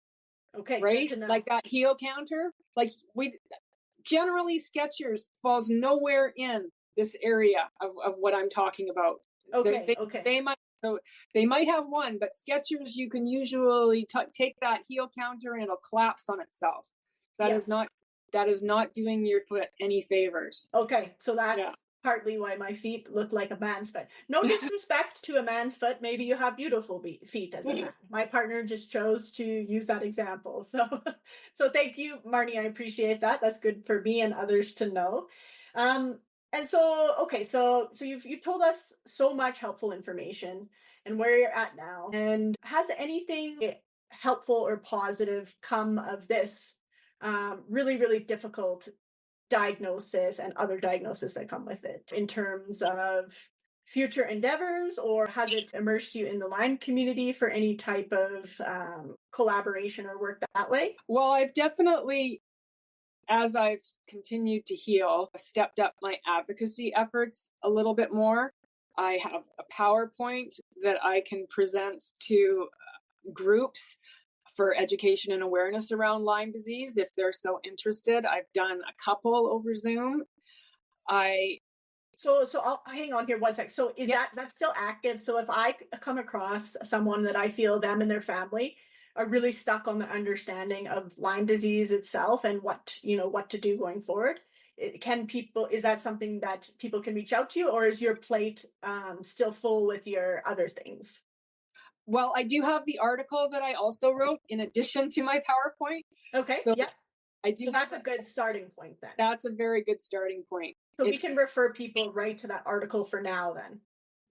Okay, right? Good to know. Like that heel counter. Like we generally Skechers falls nowhere in this area of what I'm talking about. Okay, they might have one, but Skechers, you can usually take that heel counter and it'll collapse on itself. That is not doing your foot any favors. Okay, so that's partly why my feet look like a man's foot. No disrespect to a man's foot. Maybe you have beautiful feet as a man. My partner just chose to use that example. So thank you, Marnie. I appreciate that. That's good for me and others to know. And so, okay, so you've told us so much helpful information and where you're at now. And has anything helpful or positive come of this really, really difficult diagnosis and other diagnoses that come with it in terms of future endeavors, or has it immersed you in the Lyme community for any type of collaboration or work that way? Well, I've definitely, as I've continued to heal, stepped up my advocacy efforts a little bit more. I have a PowerPoint that I can present to groups for education and awareness around Lyme disease if they're so interested. I've done a couple over Zoom. So I'll hang on here one sec. So is that still active? So if I come across someone that I feel them and their family are really stuck on the understanding of Lyme disease itself and what to do going forward, is that something that people can reach out to you, or is your plate still full with your other things? Well, I do have the article that I also wrote in addition to my PowerPoint. Okay. So So that's a good starting point then. That's a very good starting point. So we can refer people right to that article for now then.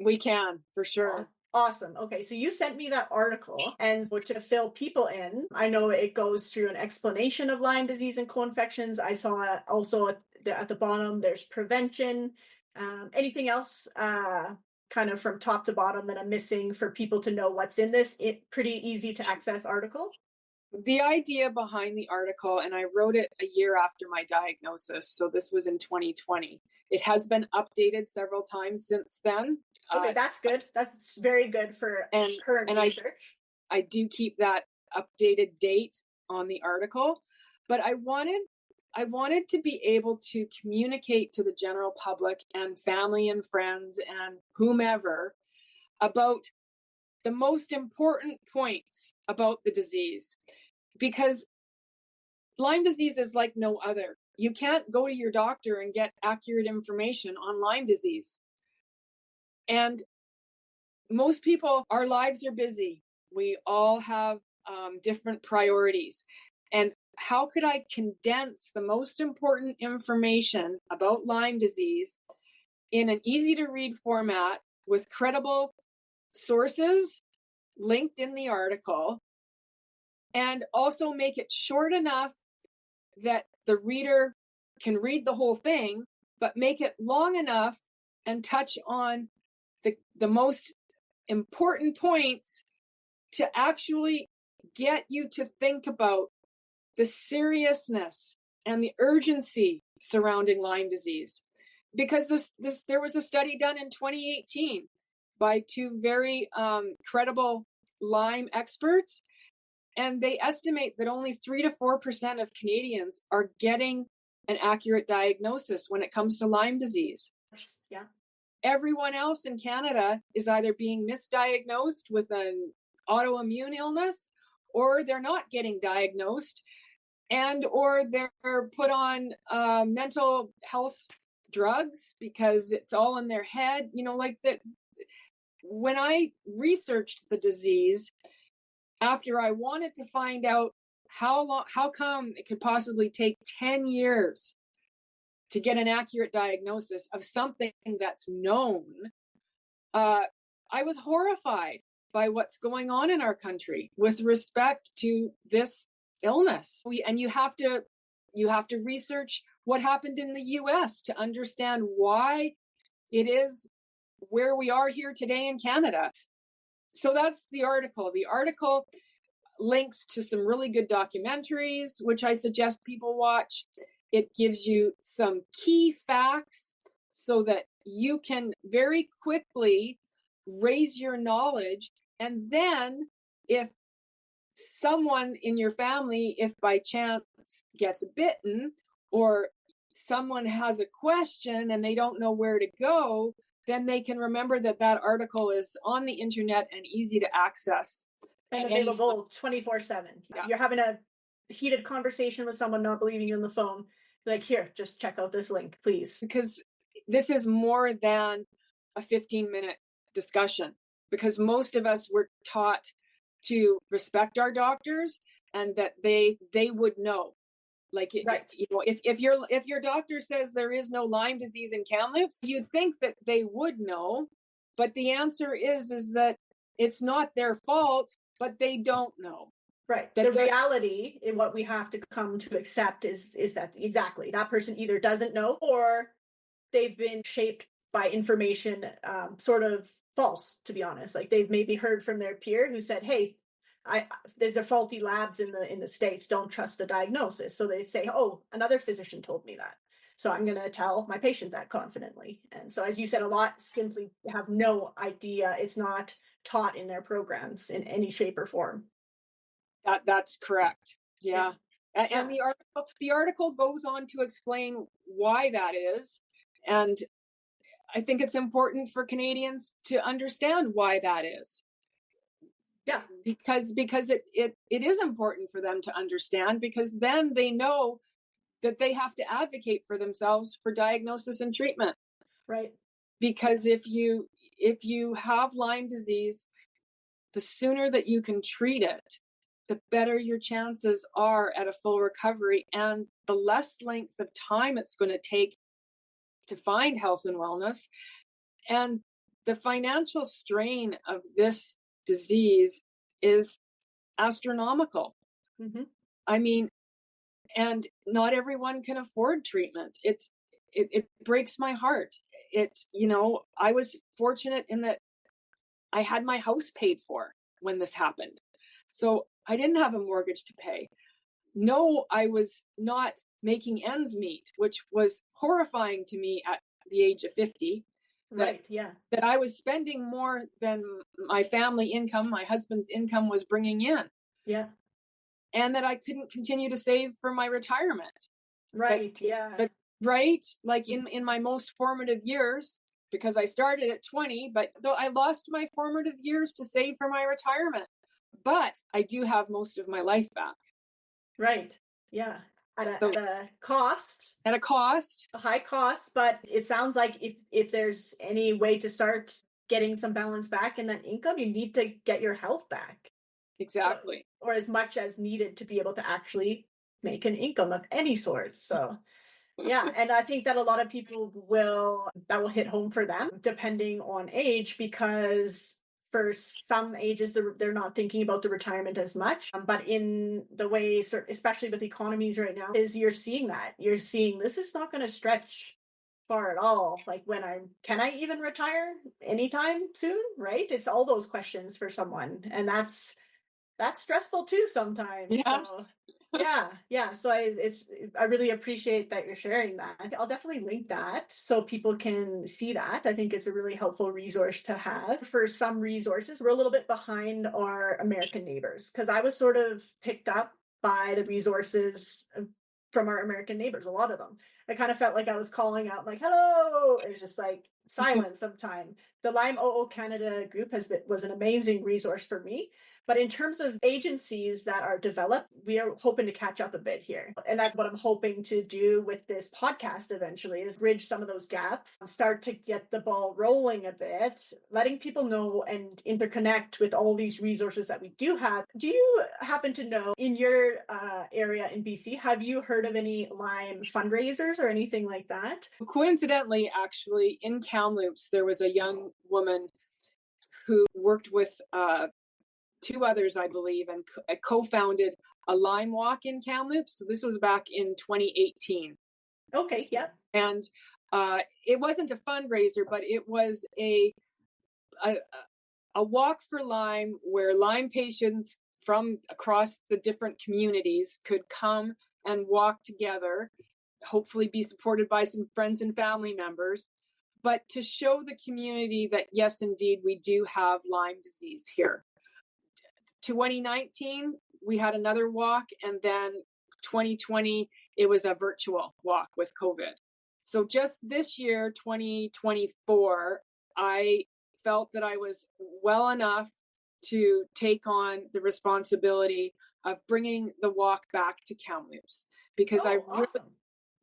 We can, for sure. Awesome. Okay, so you sent me that article, and to fill people in, I know it goes through an explanation of Lyme disease and co-infections. I saw also at the bottom, there's prevention. Anything else kind of from top to bottom that I'm missing for people to know what's in this pretty easy to access article? The idea behind the article, and I wrote it a year after my diagnosis, so this was in 2020. It has been updated several times since then. Okay, that's good. That's very good for and current and research. I do keep that updated date on the article, but I wanted to be able to communicate to the general public and family and friends and whomever about the most important points about the disease, because Lyme disease is like no other. You can't go to your doctor and get accurate information on Lyme disease. And most people, our lives are busy. We all have different priorities. And how could I condense the most important information about Lyme disease in an easy to read format with credible sources linked in the article, and also make it short enough that the reader can read the whole thing, but make it long enough and touch on the most important points to actually get you to think about the seriousness and the urgency surrounding Lyme disease. Because there was a study done in 2018 by two very credible Lyme experts, and they estimate that only 3 to 4% of Canadians are getting an accurate diagnosis when it comes to Lyme disease. Yeah. Everyone else in Canada is either being misdiagnosed with an autoimmune illness, or they're not getting diagnosed, and or they're put on mental health drugs because it's all in their head. Like that. When I researched the disease, after I wanted to find out how come it could possibly take 10 years to get an accurate diagnosis of something that's known, I was horrified by what's going on in our country with respect to this illness. You have to research what happened in the US to understand why it is where we are here today in Canada. So that's the article. The article links to some really good documentaries, which I suggest people watch. It gives you some key facts so that you can very quickly raise your knowledge. And then if someone in your family, if by chance gets bitten, or someone has a question and they don't know where to go, then they can remember that article is on the internet and easy to access. And available 24/7. Yeah. You're having a heated conversation with someone not believing you on the phone. Like, here, just check out this link, please. Because this is more than a 15-minute discussion, because most of us were taught to respect our doctors and that they would know. Like, right. If your doctor says there is no Lyme disease in Kamloops, you'd think that they would know, but the answer is that it's not their fault, but they don't know. Right. The reality in what we have to come to accept is that exactly that person either doesn't know, or they've been shaped by information sort of false, to be honest. Like, they've maybe heard from their peer who said, hey, there's a faulty labs in the States, don't trust the diagnosis. So they say, oh, another physician told me that, so I'm going to tell my patient that confidently. And so, as you said, a lot simply have no idea. It's not taught in their programs in any shape or form. That's correct. Yeah. And the article goes on to explain why that is. And I think it's important for Canadians to understand why that is. Yeah, because it is important for them to understand, because then they know that they have to advocate for themselves for diagnosis and treatment. Right. Because if you have Lyme disease, the sooner that you can treat it, the better your chances are at a full recovery, and the less length of time it's going to take to find health and wellness. And the financial strain of this disease is astronomical. Mm-hmm. I mean, and not everyone can afford treatment. It breaks my heart. I was fortunate in that I had my house paid for when this happened. So I didn't have a mortgage to pay. No, I was not making ends meet, which was horrifying to me at the age of 50. Right. Yeah. That I was spending more than my family income, my husband's income was bringing in. Yeah. And that I couldn't continue to save for my retirement. Right. Yeah. But right, like in my most formative years, because I started at 20, but though I lost my formative years to save for my retirement. But I do have most of my life back. Right. Yeah. So At a cost, at a cost. a high cost, but it sounds like if there's any way to start getting some balance back in that income, you need to get your health back. Exactly. So, or as much as needed to be able to actually make an income of any sort. So yeah, and I think that a lot of people that will hit home for them depending on age, because for some ages they're not thinking about the retirement as much. But in the way, especially with economies right now, is you're seeing this is not going to stretch far at all. Like can I even retire anytime soon? Right? It's all those questions for someone, and that's stressful too sometimes. Yeah. So yeah. So I really appreciate that you're sharing that. I'll definitely link that so people can see that. I think it's a really helpful resource to have. For some resources, we're a little bit behind our American neighbors, because I was sort of picked up by the resources from our American neighbors, a lot of them. I kind of felt like I was calling out like, hello. It was just like silence sometime. The Lyme OhOh Canada group was an amazing resource for me. But in terms of agencies that are developed, we are hoping to catch up a bit here. And that's what I'm hoping to do with this podcast eventually, is bridge some of those gaps, start to get the ball rolling a bit, letting people know and interconnect with all these resources that we do have. Do you happen to know, in your area in BC, have you heard of any Lyme fundraisers or anything like that? Coincidentally, actually, in Kamloops, there was a young woman who worked with two others, I believe, and co-founded a Lyme walk in Kamloops. So this was back in 2018. Okay, yeah. And it wasn't a fundraiser, but it was a walk for Lyme, where Lyme patients from across the different communities could come and walk together, hopefully be supported by some friends and family members, but to show the community that, yes, indeed, we do have Lyme disease here. 2019, we had another walk, and then 2020, it was a virtual walk with COVID. So just this year, 2024, I felt that I was well enough to take on the responsibility of bringing the walk back to Kamloops, because Awesome.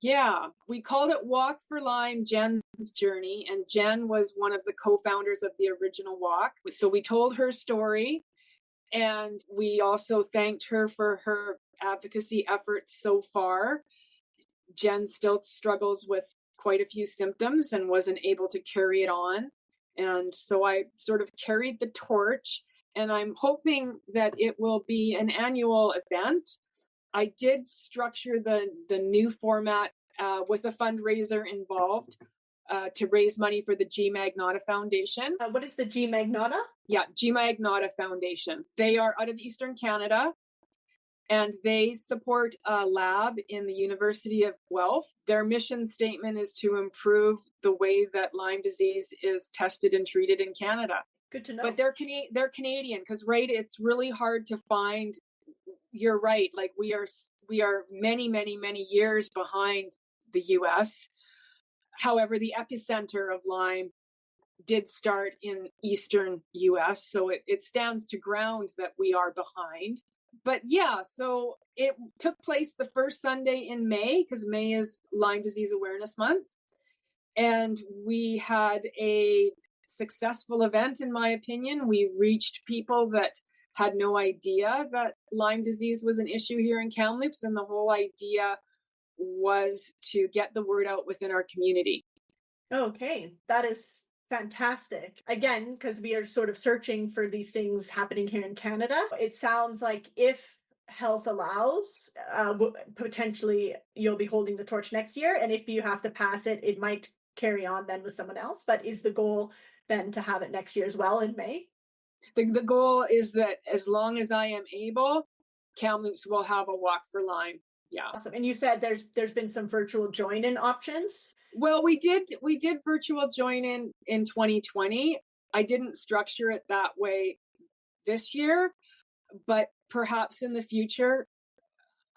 Yeah, we called it Walk for Lyme, Jen's Journey, and Jen was one of the co-founders of the original walk. So we told her story, and we also thanked her for her advocacy efforts so far. Jen still struggles with quite a few symptoms and wasn't able to carry it on. And so I sort of carried the torch, and I'm hoping that it will be an annual event. I did structure the new format with a fundraiser involved to raise money for the G Magnata Foundation. What is the G Magnata? Yeah, G Magnata Foundation. They are out of Eastern Canada, and they support a lab in the University of Guelph. Their mission statement is to improve the way that Lyme disease is tested and treated in Canada. Good to know. But they're Canadian, because right, it's really hard to find. You're right. Like we are many, many, many years behind the US. However, the epicenter of Lyme did start in Eastern US. So it stands to ground that we are behind. But yeah, so it took place the first Sunday in May, because May is Lyme Disease Awareness Month. And we had a successful event, in my opinion. We reached people that had no idea that Lyme disease was an issue here in Kamloops, and the whole idea was to get the word out within our community. Okay, that is fantastic. Again, because we are sort of searching for these things happening here in Canada, it sounds like if health allows, potentially you'll be holding the torch next year, and if you have to pass it, it might carry on then with someone else. But is the goal then to have it next year as well in May? The goal is that as long as I am able, Kamloops will have a walk for Lyme. Yeah. Awesome. And you said there's been some virtual join-in options. Well, we did virtual join in 2020. I didn't structure it that way this year, but perhaps in the future.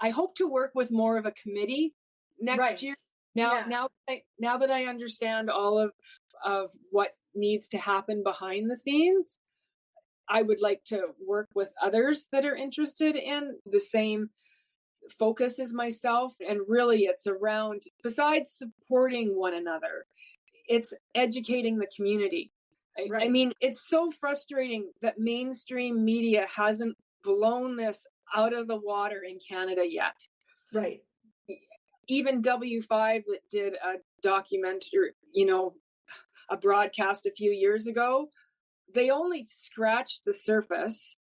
I hope to work with more of a committee next year. Now that I understand all of what needs to happen behind the scenes, I would like to work with others that are interested in the same focus as myself. And really, it's around, besides supporting one another, it's educating the community. I mean, it's so frustrating that mainstream media hasn't blown this out of the water in Canada yet. Right. Even W5 that did a documentary, a broadcast a few years ago, they only scratched the surface.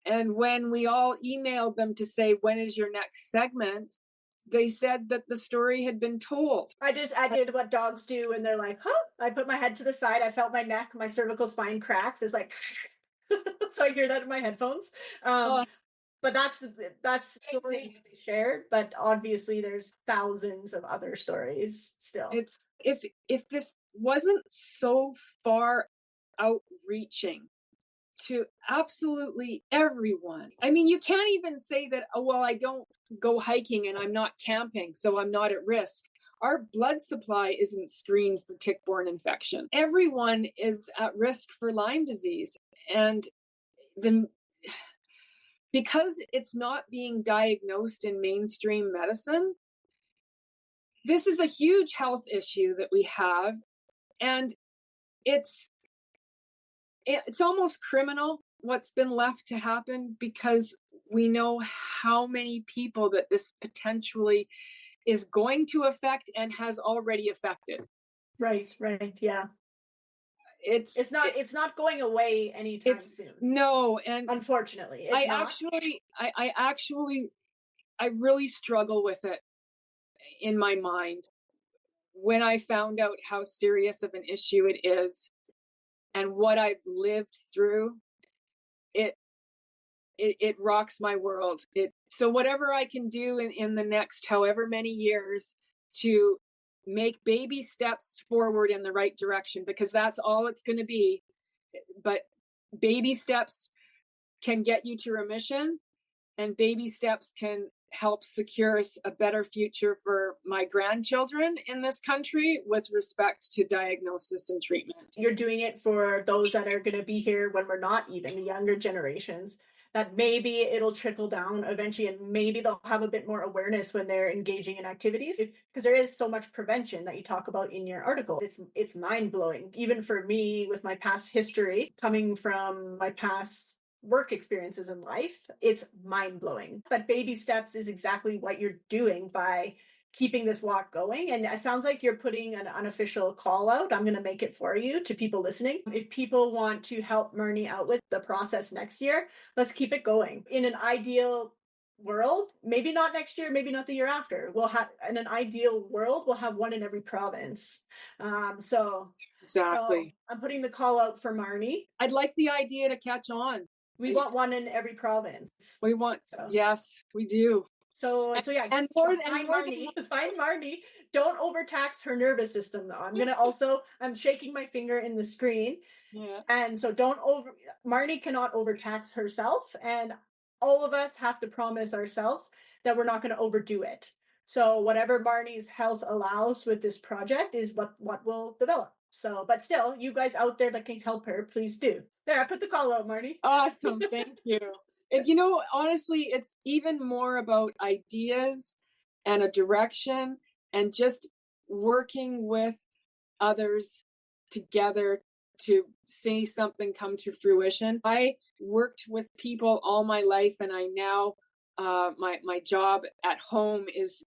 And when we all emailed them to say, when is your next segment? They said that the story had been told. I did what dogs do, and they're like, huh? I put my head to the side. I felt my neck, my cervical spine cracks. It's like, so I hear that in my headphones. But that's story they shared. But obviously, there's thousands of other stories still. It's if this wasn't so far outreaching to absolutely everyone. I mean, you can't even say that, oh, well, I don't go hiking and I'm not camping, so I'm not at risk. Our blood supply isn't screened for tick-borne infection. Everyone is at risk for Lyme disease. And because it's not being diagnosed in mainstream medicine, this is a huge health issue that we have. And it's almost criminal what's been left to happen, because we know how many people that this potentially is going to affect and has already affected. Right. Yeah. It's not going away anytime soon. No, and unfortunately, I really struggle with it in my mind when I found out how serious of an issue it is and what I've lived through. It rocks my world. So whatever I can do in the next however many years to make baby steps forward in the right direction, because that's all it's going to be. But baby steps can get you to remission, and baby steps can help secure a better future for my grandchildren in this country with respect to diagnosis and treatment. You're doing it for those that are going to be here when we're not, even the younger generations, that maybe it'll trickle down eventually, and maybe they'll have a bit more awareness when they're engaging in activities, because there is so much prevention that you talk about in your article. It's mind-blowing, even for me with my past history, coming from my past work experiences in life. It's mind-blowing. But baby steps is exactly what you're doing by keeping this walk going. And it sounds like you're putting an unofficial call out. I'm going to make it for you to people listening. If people want to help Marnie out with the process next year, let's keep it going. In an ideal world, maybe not next year, maybe not the year after, in an ideal world, we'll have one in every province. Exactly. So I'm putting the call out for Marnie. I'd like the idea to catch on. We want one in every province. Yes, we do. So yeah, find Marnie. Don't overtax her nervous system, though. I'm shaking my finger in the screen. Yeah. And so Marnie cannot overtax herself, and all of us have to promise ourselves that we're not going to overdo it. So whatever Marnie's health allows with this project is what will develop. So, but still, you guys out there that can help her, please do. There, I put the call out, Marnie. Awesome. Thank you. Honestly, it's even more about ideas and a direction and just working with others together to see something come to fruition. I worked with people all my life, and I now, my job at home is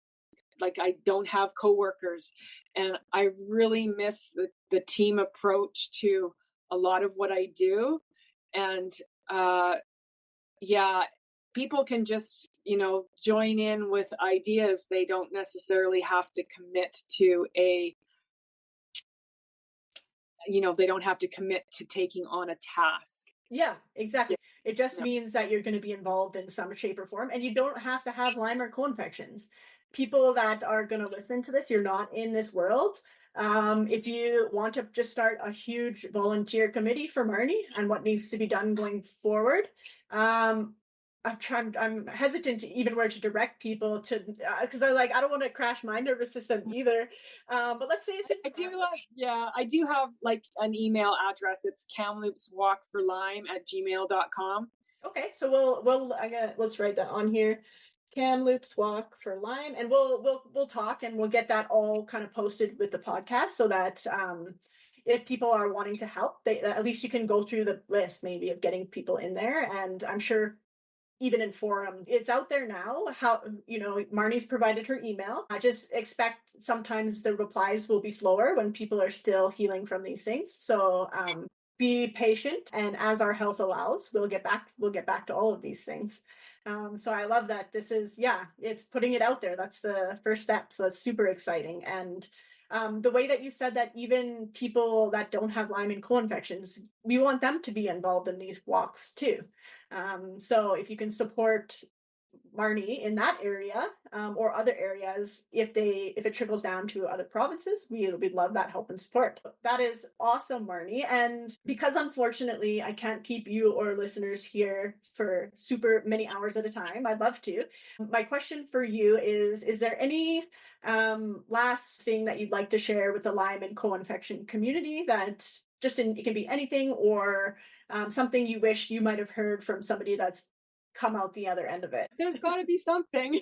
like, I don't have coworkers, and I really miss the team approach to a lot of what I do. And, people can just, join in with ideas. They don't necessarily have to commit to they don't have to commit to taking on a task. Yeah, exactly. It just No. means that you're going to be involved in some shape or form, and you don't have to have Lyme or co-infections. People that are going to listen to this, you're not in this world. If you want to just start a huge volunteer committee for Marnie and what needs to be done going forward, I'm hesitant to even where to direct people to, because I don't want to crash my nervous system either. But let's say it's I do have like an email address. It's kamloopswalkforlyme@gmail.com. okay. So let's write that on here. Kamloops Walk for Lyme, and we'll talk, and we'll get that all kind of posted with the podcast, so that if people are wanting to help, they at least you can go through the list maybe of getting people in there. And I'm sure even in forum, it's out there now. How, Marnie's provided her email. I just expect sometimes the replies will be slower when people are still healing from these things. So be patient, and as our health allows, we'll get back to all of these things. So I love that this is, it's putting it out there. That's the first step. So it's super exciting. And the way that you said that even people that don't have Lyme and co-infections, we want them to be involved in these walks too. So if you can support Marnie in that area, or other areas, if it trickles down to other provinces, we'd love that help and support. That is awesome, Marnie. And because unfortunately I can't keep you or listeners here for super many hours at a time, I'd love to. My question for you is there any last thing that you'd like to share with the Lyme and co-infection community, that it can be anything, or something you wish you might have heard from somebody that's come out the other end of it? There's got to be something.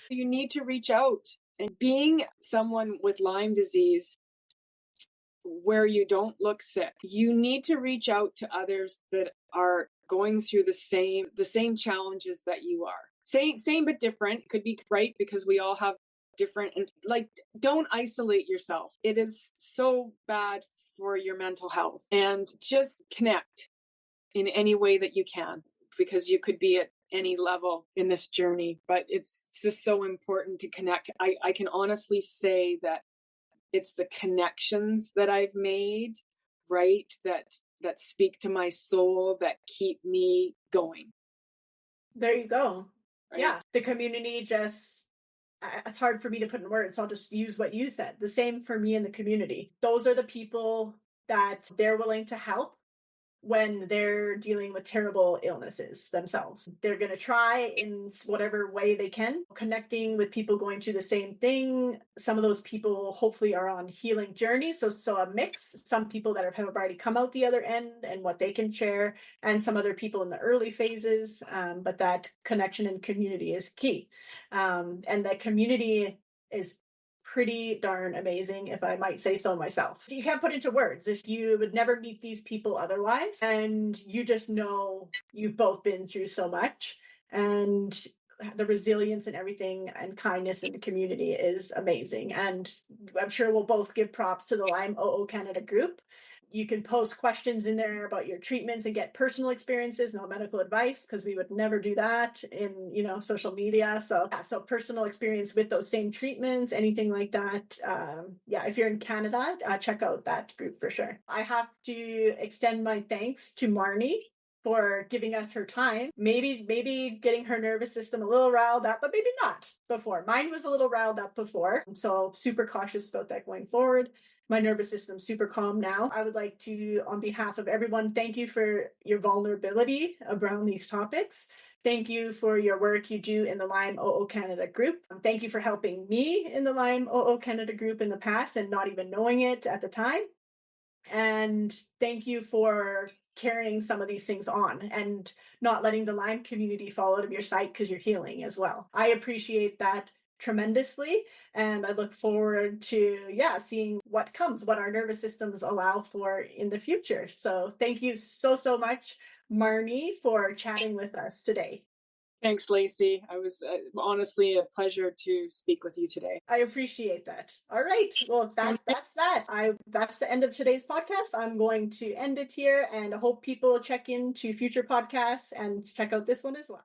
You need to reach out. And being someone with Lyme disease, where you don't look sick, you need to reach out to others that are going through the same challenges that you are. Same but different. Could be right, because we all have different, and don't isolate yourself. It is so bad for your mental health. And just connect in any way that you can, because you could be at any level in this journey, but it's just so important to connect. I can honestly say that it's the connections that I've made, right, that speak to my soul, that keep me going. There you go. Right? Yeah, the community just, it's hard for me to put in words, so I'll just use what you said. The same for me in the community. Those are the people that they're willing to help when they're dealing with terrible illnesses themselves. They're going to try in whatever way they can, connecting with people going through the same thing. Some of those people hopefully are on healing journeys. So a mix, some people that have already come out the other end and what they can share, and some other people in the early phases. But that connection and community is key. And that community is pretty darn amazing, if I might say so myself. You can't put into words. If you would never meet these people otherwise, and you just know you've both been through so much, and the resilience and everything and kindness in the community is amazing. And I'm sure we'll both give props to the Lyme OhOh Canada group. You can post questions in there about your treatments and get personal experiences, no medical advice, because we would never do that in, social media. So personal experience with those same treatments, anything like that. If you're in Canada, check out that group for sure. I have to extend my thanks to Marnie for giving us her time, maybe getting her nervous system a little riled up, but maybe not before. Mine was a little riled up before, so super cautious about that going forward. My nervous system's super calm now. I would like to, on behalf of everyone, thank you for your vulnerability around these topics. Thank you for your work you do in the Lyme OhOh Canada group. Thank you for helping me in the Lyme OhOh Canada group in the past and not even knowing it at the time. And thank you for carrying some of these things on and not letting the Lyme community fall out of your sight because you're healing as well. I appreciate that tremendously, and I look forward to seeing what comes, what our nervous systems allow for in the future. So thank you so much, Marnie, for chatting with us today. Thanks, Lacey. It was honestly a pleasure to speak with you today. I appreciate that. All right. Well, that's that. That's the end of today's podcast. I'm going to end it here, and I hope people check into future podcasts and check out this one as well.